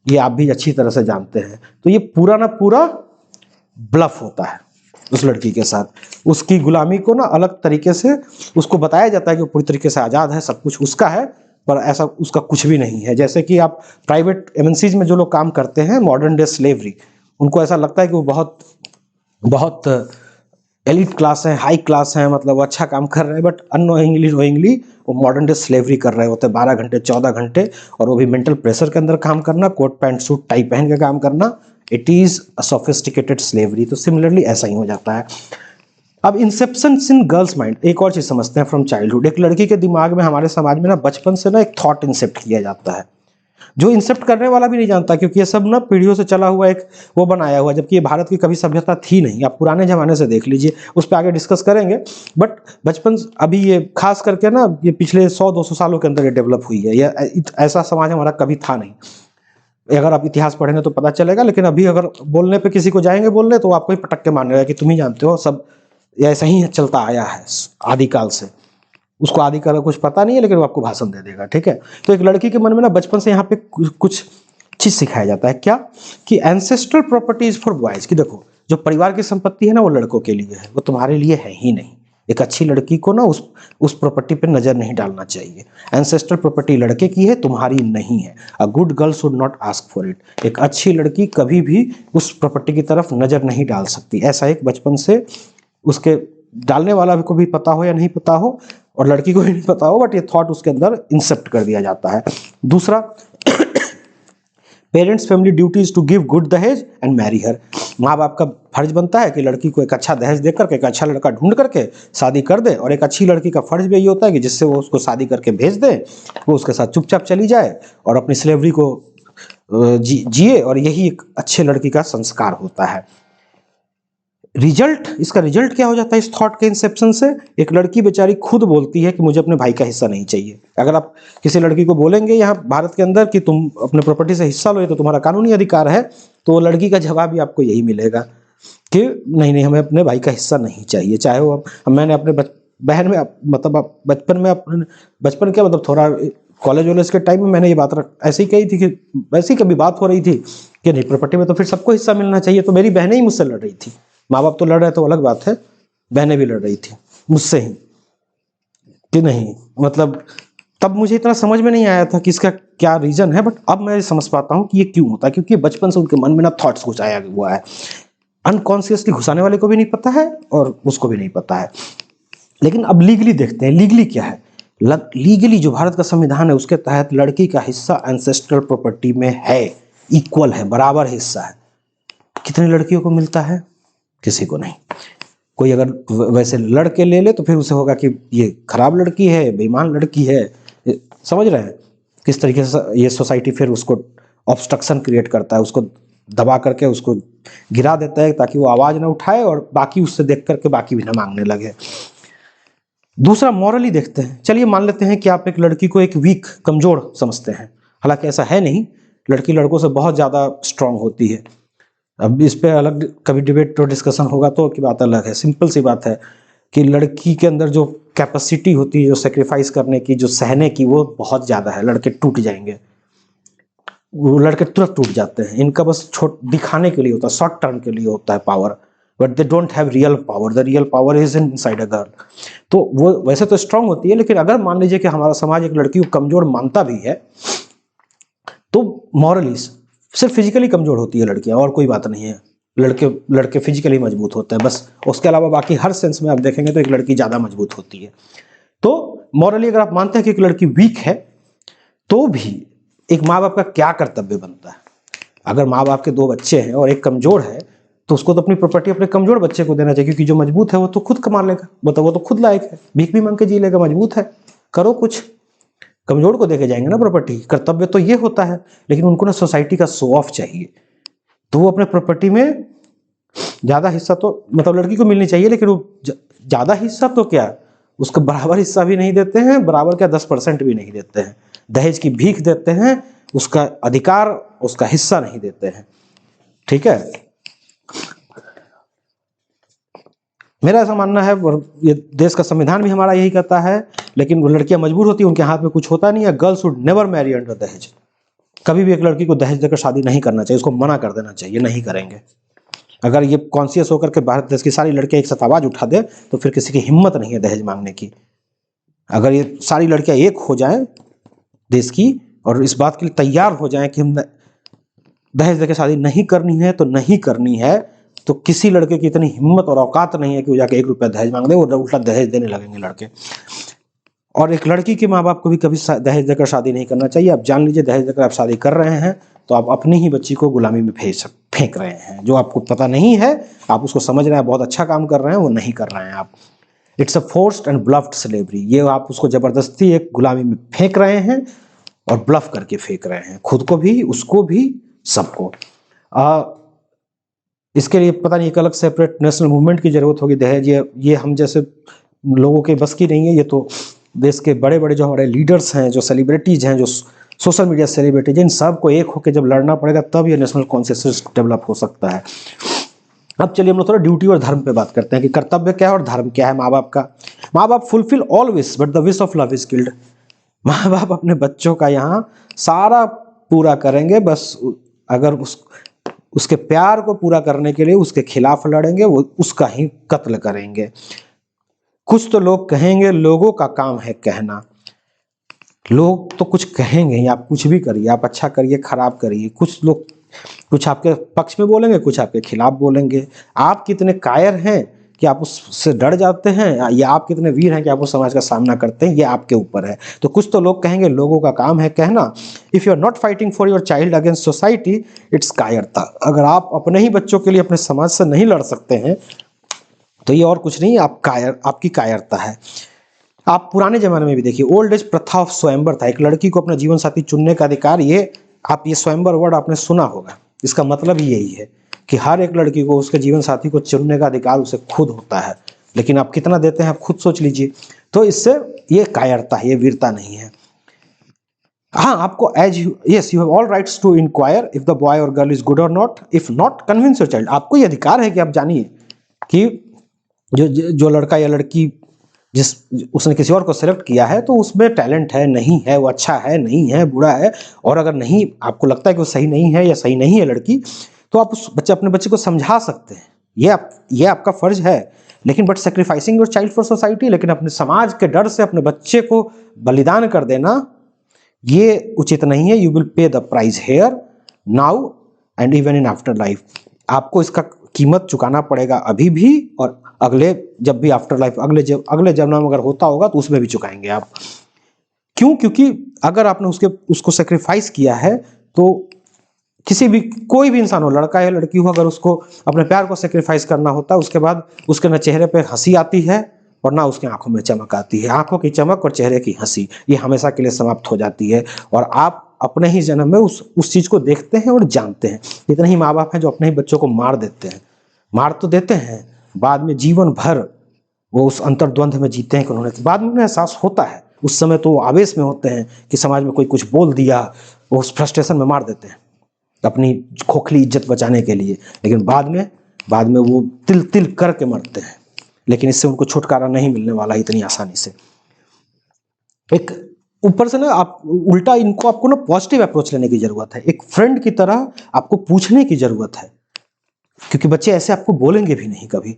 ये आप भी अच्छी तरह से जानते हैं। तो ये पूरा ना पूरा ब्लफ होता है उस लड़की के साथ, उसकी गुलामी को ना अलग तरीके से उसको बताया जाता है कि वो पूरी तरीके से आज़ाद है, सब कुछ उसका है, पर ऐसा उसका कुछ भी नहीं है। जैसे कि आप प्राइवेट एमएनसीज में जो लोग काम करते हैं, मॉडर्न डे स्लेवरी, उनको ऐसा लगता है कि वो बहुत बहुत एलिट क्लास है, हाई क्लास है, मतलब वो अच्छा काम कर रहे हैं, बट अननोइंगली वो मॉडर्न डे स्लेवरी कर रहे होते हैं 12 घंटे 14 घंटे, और वो भी मेंटल प्रेशर के अंदर काम करना, कोट पैंट सूट टाई पहन के काम करना, it is a sophisticated slavery. तो सिमिलरली ऐसा ही हो जाता है। अब इंसेप्शन इन गर्ल्स माइंड, एक और चीज समझते हैं फ्रॉम चाइल्डहुड। एक लड़की के दिमाग में हमारे समाज में ना बचपन से ना एक थॉट इंसेप्ट किया जाता है, जो इंसेप्ट करने वाला भी नहीं जानता, क्योंकि ये सब ना पीढ़ियों से चला हुआ एक वो बनाया हुआ, जबकि ये भारत की कभी सभ्यता थी नहीं। आप पुराने जमाने से देख लीजिए, उस पर आगे डिस्कस करेंगे। बट बचपन अभी ये खास करके ना ये पिछले 100-200 सालों के अंदर ये डेवलप हुई है, ये ऐसा समाज हमारा कभी था नहीं। अगर आप इतिहास पढ़ेंगे तो पता चलेगा, लेकिन अभी अगर बोलने पे किसी को जाएंगे बोलने, तो आपको ही पटक के मानेगा कि तुम ही जानते हो, सब ऐसा ही चलता आया है आदिकाल से। उसको आदिकाल का कुछ पता नहीं है, लेकिन वो आपको भाषण दे देगा, ठीक है। तो एक लड़की के मन में ना बचपन से यहाँ पे कुछ चीज सिखाया जाता है, क्या कि ancestral property is for boys, कि देखो जो परिवार की संपत्ति है ना वो लड़कों के लिए है, वो तुम्हारे लिए है ही नहीं। एक अच्छी लड़की को ना उस प्रॉपर्टी पे नजर नहीं डालना चाहिए। एंसेस्ट्रल प्रॉपर्टी लड़के की है, तुम्हारी नहीं है। A good girl should not ask for it. एक अच्छी लड़की कभी भी उस प्रॉपर्टी की तरफ नजर नहीं डाल सकती। ऐसा एक बचपन से उसके डालने वाला को भी पता हो या नहीं पता हो, और लड़की को भी नहीं पता हो, बट ये थॉट उसके अंदर इंसेप्ट कर दिया जाता है। दूसरा, parents family duty is to give good dahej and marry her. माँ बाप का फर्ज बनता है कि लड़की को एक अच्छा दहेज देकर के, एक अच्छा लड़का ढूंढ करके शादी कर दे, और एक अच्छी लड़की का फर्ज भी यही होता है कि जिससे वो उसको शादी करके भेज दे, वो उसके साथ चुपचाप चली जाए और अपनी स्लेवरी को जिए, और यही एक अच्छे लड़की का संस्कार होता है। रिजल्ट, इसका रिजल्ट क्या हो जाता है इस थॉट के इंसेप्शन से? एक लड़की बेचारी खुद बोलती है कि मुझे अपने भाई का हिस्सा नहीं चाहिए। अगर आप किसी लड़की को बोलेंगे यहाँ भारत के अंदर कि तुम अपने प्रॉपर्टी से हिस्सा लो, ये तो तुम्हारा कानूनी अधिकार है, तो वो लड़की का जवाब भी आपको यही मिलेगा कि नहीं नहीं, हमें अपने भाई का हिस्सा नहीं चाहिए। चाहे वो मैंने अपने बहन में मतलब बचपन में अपने बचपन क्या मतलब थोड़ा कॉलेज वॉलेज के टाइम में मैंने ये बात ऐसे ही कही थी, कि वैसी कभी बात हो रही थी कि नहीं प्रॉपर्टी में तो फिर सबको हिस्सा मिलना चाहिए। तो मेरी बहनें ही मुझसे लड़ रही थी, माँ बाप तो लड़ रहे तो अलग बात है, बहनें भी लड़ रही थी मुझसे ही कि नहीं, मतलब तब मुझे इतना समझ में नहीं आया था कि इसका क्या रीजन है, बट अब मैं समझ पाता हूँ कि ये क्यों होता है। क्योंकि बचपन से उनके मन में ना थॉट्स घुसाया हुआ है, अनकॉन्शियसली घुसाने वाले को भी नहीं पता है और उसको भी नहीं पता है। लेकिन अब लीगली देखते हैं, लीगली क्या है। लीगली जो भारत का संविधान है उसके तहत लड़की का हिस्सा एंसेस्ट्रल प्रॉपर्टी में है, इक्वल है, बराबर हिस्सा है। कितनी लड़कियों को मिलता है? किसी को नहीं। कोई अगर वैसे लड़के ले ले तो फिर उसे होगा कि ये खराब लड़की है, बेईमान लड़की है। समझ रहे हैं किस तरीके से ये सोसाइटी फिर उसको ऑब्स्ट्रक्शन क्रिएट करता है, उसको दबा करके उसको गिरा देता है ताकि वो आवाज ना उठाए और बाकी उससे देख करके बाकी भी ना मांगने लगे। दूसरा, मॉरली देखते हैं। चलिए मान लेते हैं कि आप एक लड़की को एक वीक, कमजोर समझते हैं, हालांकि ऐसा है नहीं, लड़की लड़कों से बहुत ज्यादा स्ट्रांग होती है। अब इस पे अलग कभी डिबेट और डिस्कशन होगा तो की बात अलग है। सिंपल सी बात है कि लड़की के अंदर जो कैपेसिटी होती है, जो सेक्रीफाइस करने की, जो सहने की, वो बहुत ज्यादा है। लड़के टूट जाएंगे, वो लड़के तुरंत टूट जाते हैं। इनका बस छोट दिखाने के लिए होता है, शॉर्ट टर्म के लिए होता है power, but they don't have real power. The real power is inside a girl. तो वो वैसे तो स्ट्रांग होती है, लेकिन अगर मान लीजिए कि हमारा समाज एक लड़की को कमजोर मानता भी है, तो मॉरली सिर्फ फिजिकली कमजोर होती है लड़कियां, और कोई बात नहीं है। लड़के फिजिकली मजबूत होते हैं बस, उसके अलावा बाकी हर सेंस में आप देखेंगे तो एक लड़की ज्यादा मजबूत होती है। तो मॉरली अगर आप मानते हैं कि एक लड़की वीक है, तो भी एक माँ बाप का क्या कर्तव्य बनता है? अगर माँ बाप के 2 बच्चे हैं और एक कमजोर है, तो उसको तो अपनी प्रॉपर्टी अपने कमजोर बच्चे को देना चाहिए, क्योंकि जो मजबूत है वो तो खुद कमा लेगा, वो तो खुद लायक है, भीख भी मांग के जी लेगा, मजबूत है, करो कुछ। कमजोर को देके जाएंगे ना प्रॉपर्टी, कर्तव्य तो ये होता है। लेकिन उनको ना सोसाइटी का शो ऑफ चाहिए, तो वो अपने प्रॉपर्टी में ज्यादा हिस्सा तो मतलब लड़की को मिलनी चाहिए, लेकिन वो ज्यादा हिस्सा तो क्या, उसको बराबर हिस्सा भी नहीं देते हैं, बराबर क्या 10% भी नहीं देते हैं, दहेज की भीख देते हैं, उसका अधिकार, उसका हिस्सा नहीं देते हैं। ठीक है। मेरा ऐसा मानना है, और ये देश का संविधान भी हमारा यही कहता है, लेकिन वो लड़कियां मजबूर होती हैं, उनके हाथ में कुछ होता नहीं है। Girls would never marry under dahej. कभी भी एक लड़की को दहेज देकर शादी नहीं करना चाहिए, उसको मना कर देना चाहिए, नहीं करेंगे। अगर ये कॉन्शियस होकर के भारत देश की सारी लड़कियां एक साथ आवाज उठा दे तो फिर किसी की हिम्मत नहीं है दहेज मांगने की। अगर ये सारी लड़कियां एक हो जाएं देश की और इस बात के लिए तैयार हो जाएं कि हम दहेज देकर शादी नहीं करनी है तो नहीं करनी है, तो किसी लड़के की इतनी हिम्मत और औकात नहीं है कि वो जाके 1 रुपया दहेज मांग दे, वो उल्टा दहेज देने लगेंगे लड़के। और एक लड़की के माँ बाप को भी कभी दहेज देकर शादी नहीं करना चाहिए। आप जान लीजिए, दहेज देकर आप शादी कर रहे हैं तो आप अपनी ही बच्ची को गुलामी में फेंक रहे हैं। जो आपको पता नहीं है, आप उसको समझ रहे हैं बहुत अच्छा काम कर रहे हैं, वो नहीं कर रहे हैं आप। It's a forced and bluffed slavery. ये आप उसको जबरदस्ती एक गुलामी में फेंक रहे हैं और ब्लफ करके फेंक रहे हैं, खुद को भी, उसको भी, सबको। इसके लिए पता नहीं एक अलग सेपरेट नेशनल मूवमेंट की जरूरत होगी। दहेज ये हम जैसे लोगों के बस की नहीं है। ये तो देश के बड़े बड़े जो हमारे लीडर्स हैं, जो सेलिब्रिटीज हैं, जो सोशल मीडिया सेलिब्रिटीज, इन सबको एक होकर जब लड़ना पड़ेगा तब ये नेशनल कॉन्शियसनेस डेवलप हो सकता है। अब चलिए हम लोग थोड़ा ड्यूटी और धर्म पे बात करते हैं कि कर्तव्य क्या है और धर्म क्या है माँ बाप का। माँ बाप fulfil all wish but the wish of love is killed. माँ बाप अपने बच्चों का यहाँ सारा पूरा करेंगे, बस अगर उसके प्यार को पूरा करने के लिए उसके खिलाफ लड़ेंगे, वो उसका ही कत्ल करेंगे। कुछ तो लोग कहेंगे, लोगों का काम है कहना। लोग तो कुछ कहेंगे ही, आप कुछ भी करिए, आप अच्छा करिए, खराब करिए, कुछ लोग कुछ आपके पक्ष में बोलेंगे, कुछ आपके खिलाफ बोलेंगे। आप कितने कायर हैं कि आप उससे डर जाते हैं, या आप कितने वीर हैं कि आप उस समाज का सामना करते हैं, ये आपके ऊपर है। तो कुछ तो लोग कहेंगे, लोगों का काम है कहना। If you are not fighting for your child against society, it's कायरता। अगर आप अपने ही बच्चों के लिए अपने समाज से नहीं लड़ सकते हैं तो ये और कुछ नहीं, आपकी कायरता है। आप पुराने जमाने में भी देखिए, ओल्ड एज प्रथा ऑफ स्वयंवर था। एक लड़की को अपना जीवन साथी चुनने का अधिकार, ये स्वयंवर वर्ड आपने सुना होगा। इसका मतलब ही यही है कि हर एक लड़की को उसके जीवन साथी को चुनने का अधिकार उसे खुद होता है, लेकिन आप कितना देते हैं आप खुद सोच लीजिए। तो इससे ये कायरता है, ये वीरता नहीं है। हाँ, आपको you have all rights to inquire if the boy or girl is good or not, if not convince your child. आपको ये अधिकार है कि आप जानिए कि जो लड़का या लड़की उसने किसी और को सेलेक्ट किया है तो उसमें टैलेंट है, नहीं है, वो अच्छा है, नहीं है, बुरा है। और अगर नहीं, आपको लगता है कि वो सही नहीं है या सही नहीं है लड़की, तो आप अपने बच्चे को समझा सकते हैं। ये आपका फर्ज है। लेकिन but sacrificing your child for society, लेकिन अपने समाज के डर से अपने बच्चे को बलिदान कर देना, ये उचित नहीं है। You will pay the price here, now and even in afterlife. आपको इसका कीमत चुकाना पड़ेगा अभी भी, और अगले जब भी आफ्टर लाइफ, अगले जन्म अगर होता होगा तो उसमें भी चुकाएंगे आप। क्यों? क्योंकि अगर आपने उसको सेक्रीफाइस किया है तो कोई भी इंसान हो, लड़का या लड़की हो, अगर उसको अपने प्यार को सेक्रीफाइस करना होता है, उसके बाद उसके न चेहरे पे हंसी आती है और ना उसके आंखों में चमक आती है। आंखों की चमक और चेहरे की हंसी, ये हमेशा के लिए समाप्त हो जाती है। और आप अपने ही जन्म में उस चीज को देखते हैं और जानते हैं। इतने ही माँ बाप हैं जो अपने ही बच्चों को मार देते हैं। मार तो देते हैं, बाद में जीवन भर वो उस अंतर्द्वंद में जीते हैं कि उन्होंने, बाद में उन्हें एहसास होता है। उस समय तो वो आवेश में होते हैं कि समाज में कोई कुछ बोल दिया, वो उस फ्रस्ट्रेशन में मार देते हैं अपनी खोखली इज्जत बचाने के लिए। लेकिन बाद में वो तिल तिल करके मरते हैं। लेकिन इससे उनको छुटकारा नहीं मिलने वाला इतनी आसानी से। एक ऊपर से ना आप उल्टा इनको आपको ना पॉजिटिव अप्रोच लेने की जरूरत है। एक फ्रेंड की तरह आपको पूछने की जरूरत है, क्योंकि बच्चे ऐसे आपको बोलेंगे भी नहीं कभी,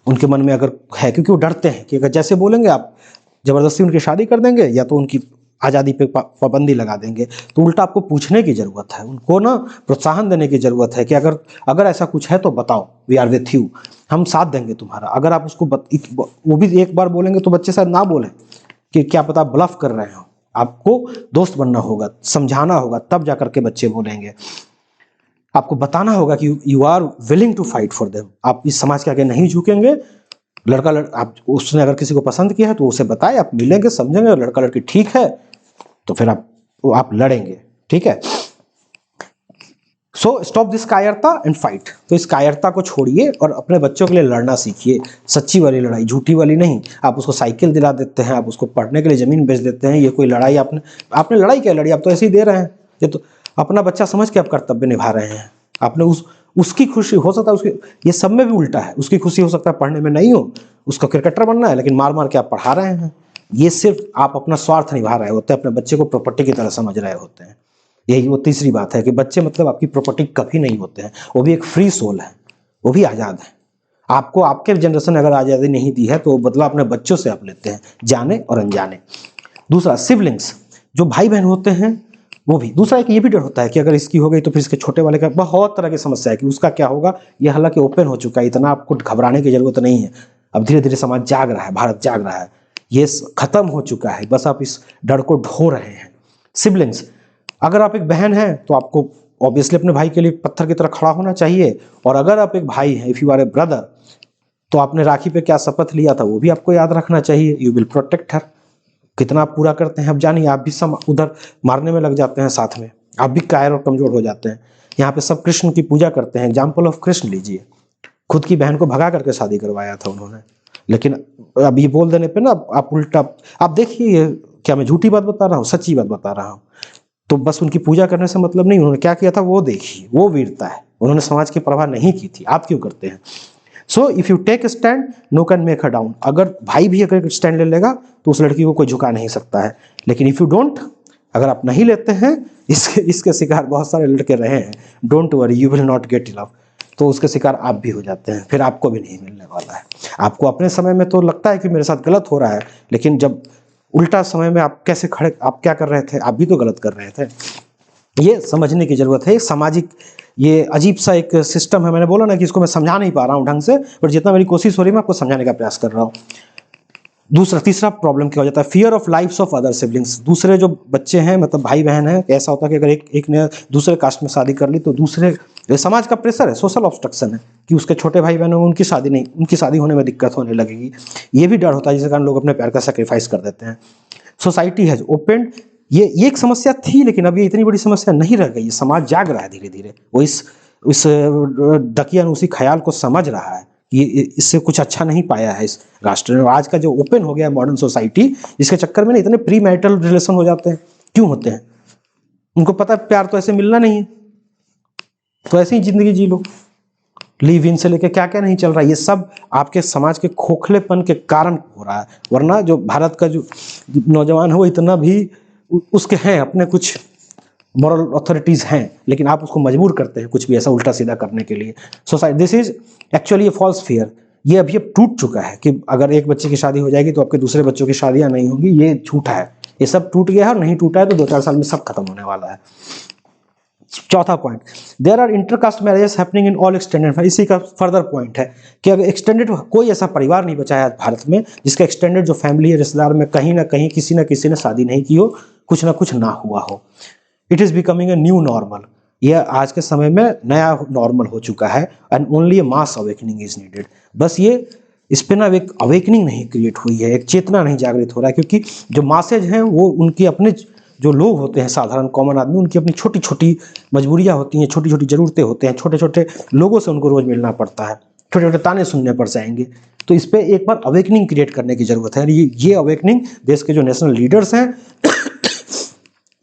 उनके मन में अगर है, क्योंकि वो डरते हैं कि अगर जैसे बोलेंगे आप जबरदस्ती उनकी शादी कर देंगे या तो उनकी आज़ादी पे पाबंदी लगा देंगे। तो उल्टा आपको पूछने की जरूरत है, उनको ना प्रोत्साहन देने की जरूरत है कि अगर ऐसा कुछ है तो बताओ, वी आर विथ यू, हम साथ देंगे तुम्हारा। अगर आप उसको वो भी एक बार बोलेंगे तो बच्चे शायद ना बोलें कि क्या पता ब्लफ कर रहे हो। आपको दोस्त बनना होगा, समझाना होगा, तब जाकर के बच्चे बोलेंगे। आपको बताना होगा कि you are willing to fight for them. आप इस समाज के आगे नहीं झुकेंगे। आप उसने अगर किसी को पसंद किया है तो उसे बताए, आप मिलेंगे, समझेंगे, और लड़का लड़की ठीक है तो फिर आप लड़ेंगे, ठीक है। सो स्टॉप दिस कायरता एंड फाइट। तो इस कायरता को छोड़िए और अपने बच्चों के लिए लड़ना सीखिए। सच्ची वाली लड़ाई, झूठी वाली नहीं। आप उसको साइकिल दिला देते हैं, आप उसको पढ़ने के लिए जमीन बेच देते हैं, ये कोई लड़ाई आपने लड़ाई क्या लड़ी? आप तो ऐसे ही दे रहे हैं। ये तो अपना बच्चा समझ के आप कर्तव्य निभा रहे हैं। आपने उसकी खुशी हो सकता है उसकी, ये सब में भी उल्टा है, उसकी खुशी हो सकता है पढ़ने में नहीं हो, उसको क्रिकेटर बनना है, लेकिन मार मार के आप पढ़ा रहे हैं। ये सिर्फ आप अपना स्वार्थ निभा रहे होते हैं, अपने बच्चे को प्रॉपर्टी की तरह समझ रहे होते हैं। यही वो तीसरी बात है कि बच्चे मतलब आपकी प्रॉपर्टी कभी नहीं होते हैं, वो भी एक फ्री सोल है, वो भी आज़ाद है। आपको आपके जनरेशन ने अगर आज़ादी नहीं दी है तो वो बदला अपने बच्चों से आप लेते हैं, जाने और अनजाने। दूसरा, सिबलिंग्स, जो भाई बहन होते हैं वो भी। दूसरा एक ये भी डर होता है कि अगर इसकी हो गई तो फिर इसके छोटे वाले का, बहुत तरह की समस्या है कि उसका क्या होगा। ये हालांकि ओपन हो चुका है, इतना आपको घबराने की जरूरत नहीं है। अब धीरे धीरे समाज जाग रहा है, भारत जाग रहा है, ये खत्म हो चुका है, बस आप इस डर को ढो रहे हैं। सिबलिंग्स, अगर आप एक बहन हैं तो आपको ऑब्वियसली अपने भाई के लिए पत्थर की तरह खड़ा होना चाहिए, और अगर आप एक भाई हैं, if you are a brother, तो आपने राखी पे क्या शपथ लिया था वो भी आपको याद रखना चाहिए। यू विल प्रोटेक्ट हर। कितना आप पूरा करते हैं अब जानिए, आप भी सब उधर मारने में लग जाते हैं साथ में, आप भी कायर और कमजोर हो जाते हैं। यहाँ पे सब कृष्ण की पूजा करते हैं, एग्जाम्पल ऑफ कृष्ण लीजिए, खुद की बहन को भगा करके शादी करवाया था उन्होंने, लेकिन अब ये बोल देने पे ना आप उल्टा, आप देखिए क्या मैं झूठी बात बता रहा हूँ, सच्ची बात बता रहा हूँ। तो बस उनकी पूजा करने से मतलब नहीं, उन्होंने क्या किया था वो देखिए, वो वीरता है, उन्होंने समाज की परवाह नहीं की थी, आप क्यों करते हैं। So if you take stand, no can make her down. अगर भाई भी अगर स्टैंड ले लेगा तो उस लड़की को कोई झुका नहीं सकता है, लेकिन इफ यू डोंट, अगर आप नहीं लेते हैं, इसके शिकार बहुत सारे लड़के रहे हैं, don't worry you will not get love, तो उसके शिकार आप भी हो जाते हैं, फिर आपको भी नहीं मिलने वाला है। आपको अपने समय में तो लगता है कि मेरे साथ गलत हो रहा है, लेकिन जब उल्टा समय में आप कैसे खड़े, आप क्या कर रहे थे, आप भी तो गलत कर रहे थे। ये समझने की जरूरत है। सामाजिक ये अजीब सा एक सिस्टम है, मैंने बोला ना कि इसको मैं समझा नहीं पा रहा हूँ ढंग से, पर जितना मेरी कोशिश हो रही है मैं आपको समझाने का प्रयास कर रहा हूँ। दूसरा, तीसरा प्रॉब्लम क्या हो जाता है, fear of lifes of other siblings. दूसरे जो बच्चे हैं, मतलब भाई बहन हैं, ऐसा होता है कि अगर एक ने दूसरे कास्ट में शादी कर ली तो दूसरे, समाज का प्रेशर है, सोशल ऑब्स्ट्रक्शन है कि उसके छोटे भाई बहनों में उनकी शादी नहीं, उनकी शादी होने में दिक्कत होने लगेगी। ये भी डर होता है जिसके कारण लोग अपने प्यार का सेक्रीफाइस कर देते हैं। सोसाइटी हैज ओपनड, ये एक समस्या थी लेकिन अब ये इतनी बड़ी समस्या नहीं रह गई, समाज जाग रहा है धीरे धीरे, वो इस दकियानुसी ख्याल को समझ रहा है कि इससे कुछ अच्छा नहीं पाया है इस राष्ट्र ने। आज का जो ओपन हो गया मॉडर्न सोसाइटी, जिसके चक्कर में ना इतने प्री मैरिटल रिलेशन हो जाते हैं, क्यों होते हैं, उनको पता है प्यार तो ऐसे मिलना नहीं है, तो ऐसे ही जिंदगी जी लो, लिव इन से लेके क्या क्या नहीं चल रहा है, ये सब आपके समाज के खोखलेपन के कारण हो रहा है। वरना जो भारत का जो नौजवान है वो इतना भी उसके हैं, अपने कुछ मॉरल अथॉरिटीज हैं, लेकिन आप उसको मजबूर करते हैं कुछ भी ऐसा उल्टा सीधा करने के लिए। Society, this is actually a false fear. ये अभी अब टूट चुका है कि अगर एक बच्चे की शादी हो जाएगी तो आपके दूसरे बच्चों की शादियां नहीं होंगी, ये झूठा है, ये सब टूट गया है, और नहीं टूटा है तो 2-4 साल में सब खत्म होने वाला है। चौथा point, there are intercaste marriages happening in all extended family. इसी का फर्दर पॉइंट है कि अगर एक्सटेंडेड, कोई ऐसा परिवार नहीं बचा है आज भारत में जिसका एक्सटेंडेड जो फैमिली है, रिश्तेदार में कहीं ना कहीं किसी ना किसी ने शादी नहीं की हो, कुछ ना कुछ ना हुआ हो। It is becoming a new normal, यह आज के समय में नया नॉर्मल हो चुका है, and only A mass awakening is needed. बस ये इस पे ना एक अवेकनिंग नहीं क्रिएट हुई है, एक चेतना नहीं जागृत हो रहा है, क्योंकि जो मासेज हैं वो उनकी अपने, जो लोग होते हैं साधारण कॉमन आदमी, उनकी अपनी छोटी छोटी मजबूरियां होती हैं, छोटी छोटी जरूरतें होते हैं, छोटे छोटे लोगों से उनको रोज मिलना पड़ता है, छोटे छोटे ताने सुनने पड़ जाएंगे। तो इस पर एक बार अवेकनिंग क्रिएट करने की जरूरत है। ये अवेकनिंग देश के जो नेशनल लीडर्स हैं,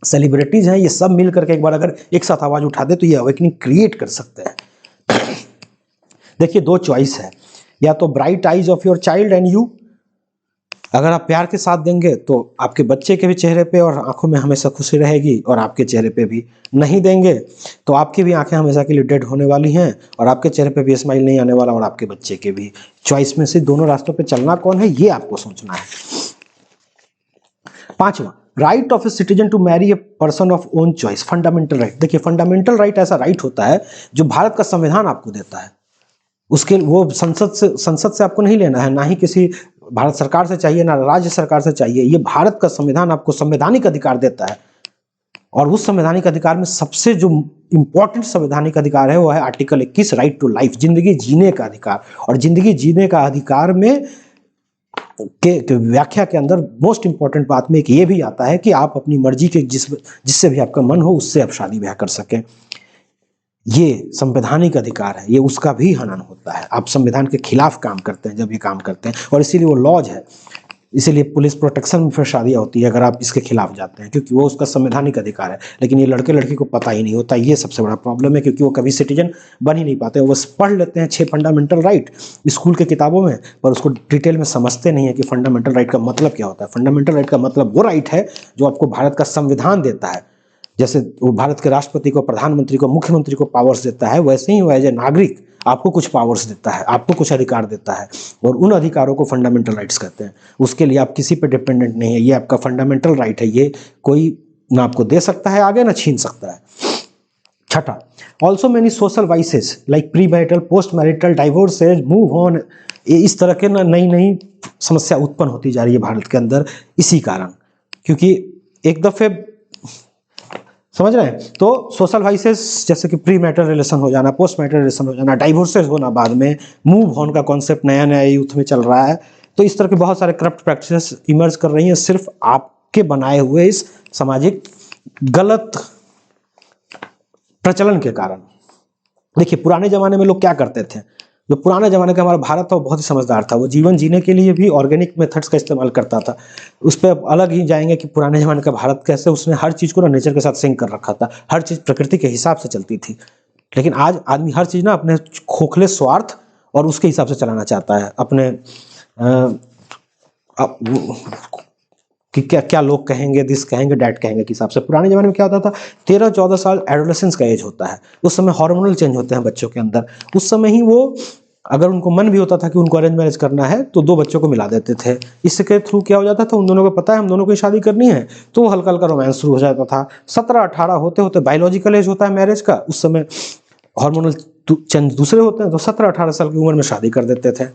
सेलिब्रिटीज हैं, ये सब मिल करके एक बार अगर एक साथ आवाज उठा दे तो ये अवेकनिंग क्रिएट कर सकते हैं। देखिए, 2 चॉइस है, या तो bright eyes of your child and you, अगर आप प्यार के साथ देंगे तो आपके बच्चे के भी चेहरे पे और आंखों में हमेशा खुशी रहेगी, और आपके चेहरे पे भी। नहीं देंगे तो आपकी भी आंखें हमेशा के लिए डेड होने वाली हैं, और आपके चेहरे पे भी स्माइल नहीं आने वाला, और आपके बच्चे के भी। चॉइस में से दोनों रास्तों पे चलना कौन है, ये आपको सोचना है। 5वां, right of a citizen to marry a person of own choice, fundamental right. देखिए, फंडामेंटल राइट ऐसा राइट होता है जो भारत का संविधान आपको देता है, उसके वो संसद से आपको नहीं लेना है, ना ही किसी भारत सरकार से चाहिए, ना राज्य सरकार से चाहिए। ये भारत का संविधान आपको संवैधानिक अधिकार देता है, और उस संवैधानिक अधिकार में सबसे जो इंपॉर्टेंट संवैधानिक अधिकार है वो है आर्टिकल 21, राइट टू लाइफ, जिंदगी जीने का अधिकार। और जिंदगी जीने का अधिकार में के व्याख्या के अंदर मोस्ट इंपॉर्टेंट बात में एक ये भी आता है कि आप अपनी मर्जी के जिससे भी आपका मन हो उससे आप शादी ब्याह कर सकें। ये संवैधानिक अधिकार है, ये उसका भी हनन होता है। आप संविधान के खिलाफ काम करते हैं जब ये काम करते हैं, और इसीलिए वो लॉज है। इसीलिए पुलिस प्रोटेक्शन में फिर शादियाँ होती है अगर आप इसके खिलाफ जाते हैं, क्योंकि वो उसका संवैधानिक अधिकार है। लेकिन ये लड़के लड़की को पता ही नहीं होता, ये सबसे बड़ा प्रॉब्लम है, क्योंकि वो कभी सिटीजन बन ही नहीं पाते। वो बस पढ़ लेते हैं 6 फंडामेंटल राइट स्कूल के किताबों में, पर उसको डिटेल में समझते नहीं है कि फंडामेंटल राइट का मतलब क्या होता है। फंडामेंटल राइट का मतलब वो राइट है जो आपको भारत का संविधान देता है। जैसे वो भारत के राष्ट्रपति को, प्रधानमंत्री को, मुख्यमंत्री को पावर्स देता है, वैसे ही वो एज ए नागरिक आपको कुछ पावर्स देता है, आपको कुछ अधिकार देता है, और उन अधिकारों को फंडामेंटल राइट्स कहते हैं। उसके लिए आप किसी पे डिपेंडेंट नहीं है, ये आपका फंडामेंटल राइट है, ये कोई ना आपको दे सकता है आगे, ना छीन सकता है। छठा, also many social vices like pre marital, post marital, divorces, move on, इस तरह के ना नई नई समस्या उत्पन्न होती जा रही है भारत के अंदर इसी कारण, क्योंकि एक दफे समझ रहे हैं तो सोशल वाइसेस जैसे कि प्री मैरिटल रिलेशन हो जाना, पोस्ट मैरिटल रिलेशन हो जाना, डाइवोर्सेस होना बाद में, मूव ऑन का कॉन्सेप्ट नया नया यूथ में चल रहा है। तो इस तरह के बहुत सारे करप्ट प्रैक्टिसेस इमर्ज कर रही हैं सिर्फ आपके बनाए हुए इस सामाजिक गलत प्रचलन के कारण। देखिए पुराने जमाने में लोग क्या करते थे, जो पुराने जमाने का हमारा भारत था वो बहुत ही समझदार था, वो जीवन जीने के लिए भी ऑर्गेनिक मेथड्स का इस्तेमाल करता था। उस पर अलग ही जाएंगे कि पुराने जमाने का भारत कैसे उसने हर चीज़ को ना नेचर के साथ सिंक कर रखा था, हर चीज़ प्रकृति के हिसाब से चलती थी। लेकिन आज आदमी हर चीज़ ना अपने खोखले स्वार्थ और उसके हिसाब से चलाना चाहता है, अपने कि क्या क्या लोग कहेंगे, दिस कहेंगे, डैट कहेंगे के हिसाब से। पुराने ज़माने में क्या होता था, 13-14 साल एडोलेसेंस का एज होता है, उस समय हार्मोनल चेंज होते हैं बच्चों के अंदर। उस समय ही वो अगर उनको मन भी होता था कि उनको अरेंज मैरिज करना है तो 2 बच्चों को मिला देते थे। इसके थ्रू क्या हो जाता था, उन दोनों को पता है हम दोनों को शादी करनी है, तो हल्का हल्का रोमांस शुरू हो जाता था। 17-18 होते होते बायोलॉजिकल एज होता है मैरिज का, उस समय हार्मोनल चेंज दूसरे होते हैं, तो 17-18 साल की उम्र में शादी कर देते थे।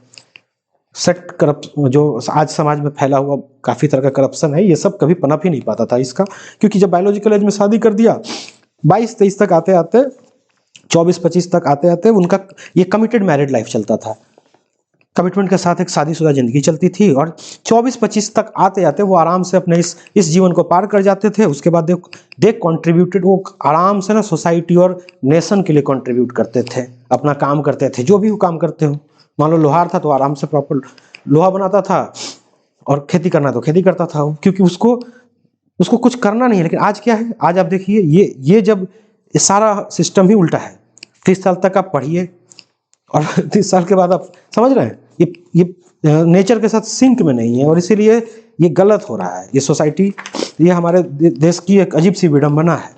सेक्ट करप्शन जो आज समाज में फैला हुआ काफ़ी तरह का करप्शन है, ये सब कभी पनप ही नहीं पाता था इसका, क्योंकि जब बायोलॉजिकल एज में शादी कर दिया 22-23 तक आते आते, 24-25 तक आते आते उनका ये कमिटेड मैरिड लाइफ चलता था, कमिटमेंट के साथ एक शादीशुदा जिंदगी चलती थी। और 24-25 तक आते आते वो आराम से अपने इस जीवन को पार कर जाते थे। उसके बाद दे कॉन्ट्रीब्यूटेड, वो आराम से ना सोसाइटी और नेशन के लिए कॉन्ट्रीब्यूट करते थे, अपना काम करते थे, जो भी वो काम करते हो। मान लो लोहार था तो आराम से प्रॉपर लोहा बनाता था, और खेती करना तो खेती करता था, क्योंकि उसको कुछ करना नहीं है। लेकिन आज क्या है, आज आप देखिए ये जब ये सारा सिस्टम ही उल्टा है। 30 साल तक आप पढ़िए और 30 साल के बाद आप समझ रहे हैं ये नेचर के साथ सिंक में नहीं है, और इसीलिए ये गलत हो रहा है। ये सोसाइटी, ये हमारे देश की एक अजीब सी विडंबना है।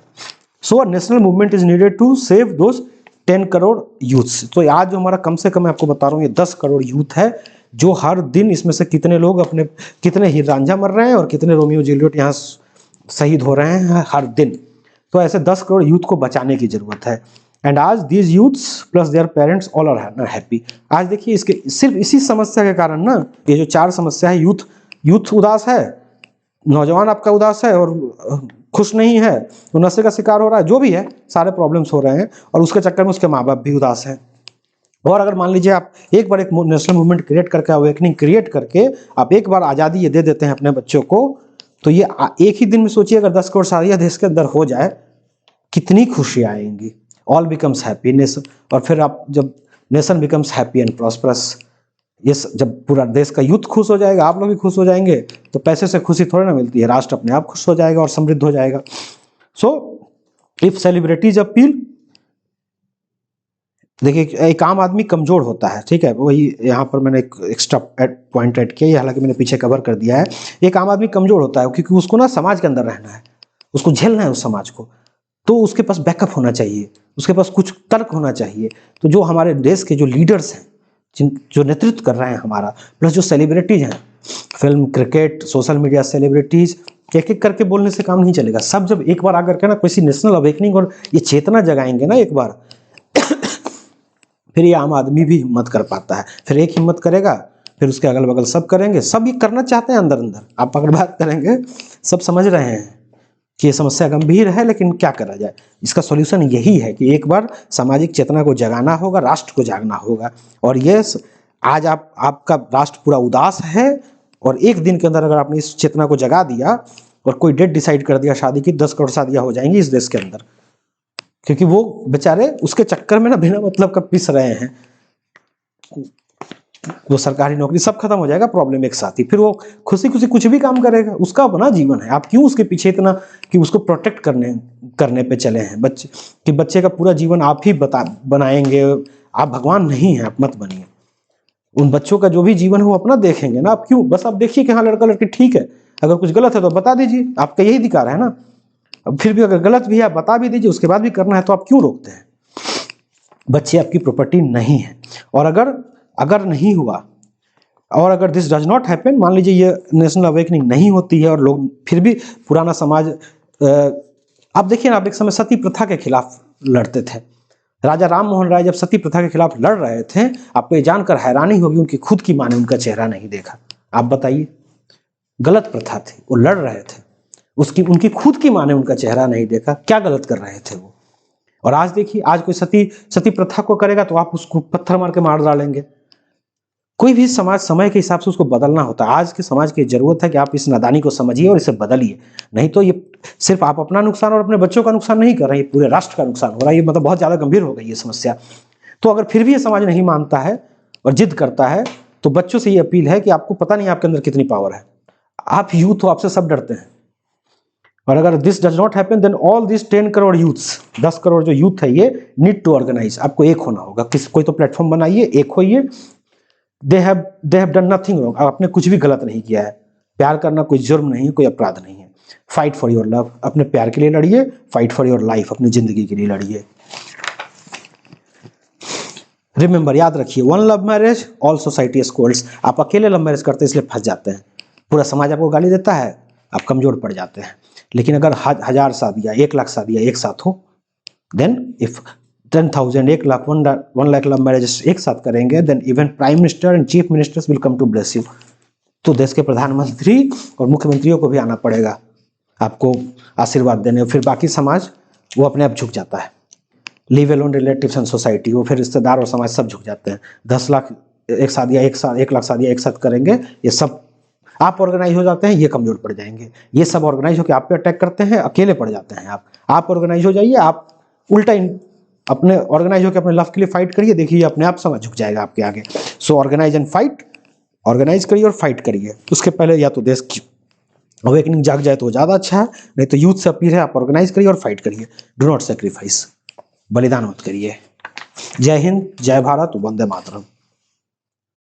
So national movement is needed to save those 10 crore youths. तो आज जो हमारा कम से कम मैं आपको बता रहा हूँ, ये 10 करोड़ यूथ है, जो हर दिन इसमें से कितने लोग अपने, कितने हीर रांझा मर रहे हैं और कितने रोमियो जूलियट यहाँ शहीद हो रहे हैं हर दिन। तो ऐसे 10 करोड़ यूथ को बचाने की जरूरत है। एंड आज these youths plus their parents all are happy. आज देखिए इसके सिर्फ इसी समस्या के कारण ना, ये जो 4 समस्या है, यूथ उदास है, नौजवान आपका उदास है और खुश नहीं है, वो नशे का शिकार हो रहा है, जो भी है सारे प्रॉब्लम्स हो रहे हैं, और उसके चक्कर में उसके माँ बाप भी उदास हैं। और अगर मान लीजिए आप एक बार एक नेशनल मूवमेंट क्रिएट करके, अवेकनिंग क्रिएट करके आप एक बार आज़ादी ये दे देते हैं अपने बच्चों को, तो ये एक ही दिन में सोचिए अगर 10 करोड़ शादियाँ देश के अंदर हो जाए, कितनी खुशी आएंगी। ऑल बिकम्स हैप्पीनेस, और फिर आप जब nation becomes happy and prosperous, ये जब पूरा देश का यूथ खुश हो जाएगा, आप लोग भी खुश हो जाएंगे, तो पैसे से खुशी थोड़ी ना मिलती है, राष्ट्र अपने आप खुश हो जाएगा और समृद्ध हो जाएगा। सो इफ सेलिब्रिटीज अपील, देखिए एक आम आदमी कमजोर होता है, ठीक है, वही यहाँ पर मैंने एक एक्स्ट्रा पॉइंट ऐड किया, हालांकि मैंने पीछे कवर कर दिया है। एक आम आदमी कमजोर होता है क्योंकि उसको ना समाज के अंदर रहना है, उसको झेलना है उस समाज को, तो उसके पास बैकअप होना चाहिए, उसके पास कुछ तर्क होना चाहिए। तो जो हमारे देश के जो लीडर्स हैं, जो नेतृत्व कर रहे हैं हमारा, प्लस जो सेलिब्रिटीज हैं, film, cricket, social media celebrities, एक एक करके बोलने से काम नहीं चलेगा। सब जब एक बार आकर के ना किसी नेशनल अवेकनिंग और ये चेतना जगाएंगे ना एक बार, फिर ये आम आदमी भी हिम्मत कर पाता है। फिर एक हिम्मत करेगा, फिर उसके अगल बगल सब करेंगे, सब ये करना चाहते हैं अंदर अंदर। आप अगर बात करेंगे, सब समझ रहे हैं कि ये समस्या गंभीर है, लेकिन क्या करा जाए। इसका सॉल्यूशन यही है कि एक बार सामाजिक चेतना को जगाना होगा, राष्ट्र को जागना होगा। और ये आज आपका राष्ट्र पूरा उदास है, और एक दिन के अंदर अगर आपने इस चेतना को जगा दिया और कोई डेट डिसाइड कर दिया शादी की, 10 करोड़ शादियां हो जाएंगी इस देश के अंदर, क्योंकि वो बेचारे उसके चक्कर में ना बिना मतलब का पिस रहे हैं। वो सरकारी नौकरी सब खत्म हो जाएगा, प्रॉब्लम एक साथ ही, फिर वो खुशी खुशी कुछ भी काम करेगा, उसका अपना जीवन है। आप क्यों उसके पीछे इतना कि उसको प्रोटेक्ट करने पे चले हैं बच्चे, कि बच्चे का पूरा जीवन आप ही बनाएंगे। आप भगवान नहीं हैं, आप मत बनिए। उन बच्चों का जो भी जीवन है वो अपना देखेंगे ना, आप क्यों, बस आप देखिए कि हाँ लड़का लड़की ठीक है, अगर कुछ गलत है तो बता दीजिए, आपका यही अधिकार है ना। अब फिर भी अगर गलत भी है आप बता भी दीजिए, उसके बाद भी करना है तो आप क्यों रोकते हैं। बच्चे आपकी प्रॉपर्टी नहीं है। और अगर नहीं हुआ, और अगर दिस डज नॉट हैपन, मान लीजिए ये नेशनल अवेकनिंग नहीं होती है और लोग फिर भी पुराना समाज, आप देखिए ना, आप एक समय सती प्रथा के खिलाफ लड़ते थे। राजा राम मोहन राय जब सती प्रथा के खिलाफ लड़ रहे थे, आपको ये जानकर हैरानी होगी उनकी खुद की माँ ने उनका चेहरा नहीं देखा। आप बताइए, गलत प्रथा थी, वो लड़ रहे थे, उनकी खुद की माँ ने उनका चेहरा नहीं देखा, क्या गलत कर रहे थे वो। और आज देखिए, आज कोई सती प्रथा को करेगा तो आप उसको पत्थर मार के मार डालेंगे। कोई भी समाज समय के हिसाब से उसको बदलना होता है। आज के समाज की जरूरत है कि आप इस नादानी को समझिए और इसे बदलिए, नहीं तो ये सिर्फ आप अपना नुकसान और अपने बच्चों का नुकसान नहीं कर रहे हैं, पूरे राष्ट्र का नुकसान हो रहा है। ये मतलब बहुत ज्यादा गंभीर हो गई ये समस्या। तो अगर फिर भी ये समाज नहीं मानता है और जिद करता है, तो बच्चों से ये अपील है कि आपको पता नहीं आपके अंदर कितनी पावर है, आप यूथ हो, आपसे सब डरते हैं। और अगर this does not happen, then all this 10 crore youths, 10 crore जो यूथ है, ये नीड टू ऑर्गेनाइज। आपको एक होना होगा, कोई तो प्लेटफॉर्म बनाइए, एक होइए। They have done nothing wrong, आपने कुछ भी गलत नहीं किया है। प्यार करना कोई जुर्म नहीं है, कोई अपराध नहीं है। फाइट फॉर योर लव, अपने प्यार के लिए लड़िए। फाइट फॉर योर लाइफ, अपनी जिंदगी के लिए लड़िए। रिमेंबर, याद रखिए, one love marriage all society Scholz. आप अकेले लव मैरिज करते हैं इसलिए फंस जाते हैं, पूरा समाज आपको गाली देता है, आप कमजोर पड़ जाते हैं। लेकिन अगर 1000 शादियां, 1 लाख शादियां एक साथ हो, then if 10,000, 1 lakh, 1 lakh love marriages एक साथ करेंगे, then even prime minister and chief ministers will come to bless you. तो देश के प्रधानमंत्री और मुख्यमंत्रियों को भी आना पड़ेगा आपको आशीर्वाद देने। फिर बाकी समाज वो अपने आप झुक जाता है। Leave alone relatives and society, वो फिर रिश्तेदार और समाज सब झुक जाते हैं। 10 लाख एक शादियाँ एक साथ, 1 लाख शादियाँ एक साथ करेंगे, ये सब आप ऑर्गेनाइज हो जाते हैं, ये कमजोर पड़ जाएंगे। ये सब ऑर्गेनाइज होकर आप पे अटैक करते हैं, अकेले पड़ जाते हैं आप ऑर्गेनाइज हो जाइए, आप उल्टा अपने ऑर्गेनाइज होकर अपने लव के लिए फाइट करिए, देखिए अपने आप समाज झुक जाएगा आपके आगे। So organise and fight, organise करिए और फाइट करिए। उसके पहले या तो देश की अवेकनिंग जाग जाए तो ज़्यादा अच्छा है, नहीं तो यूथ से अपील है, आप ऑर्गेनाइज करिए और फाइट करिए। डू नॉट सेक्रीफाइस, बलिदान मत करिए। जय हिंद, जय भारत, वंदे मातरम।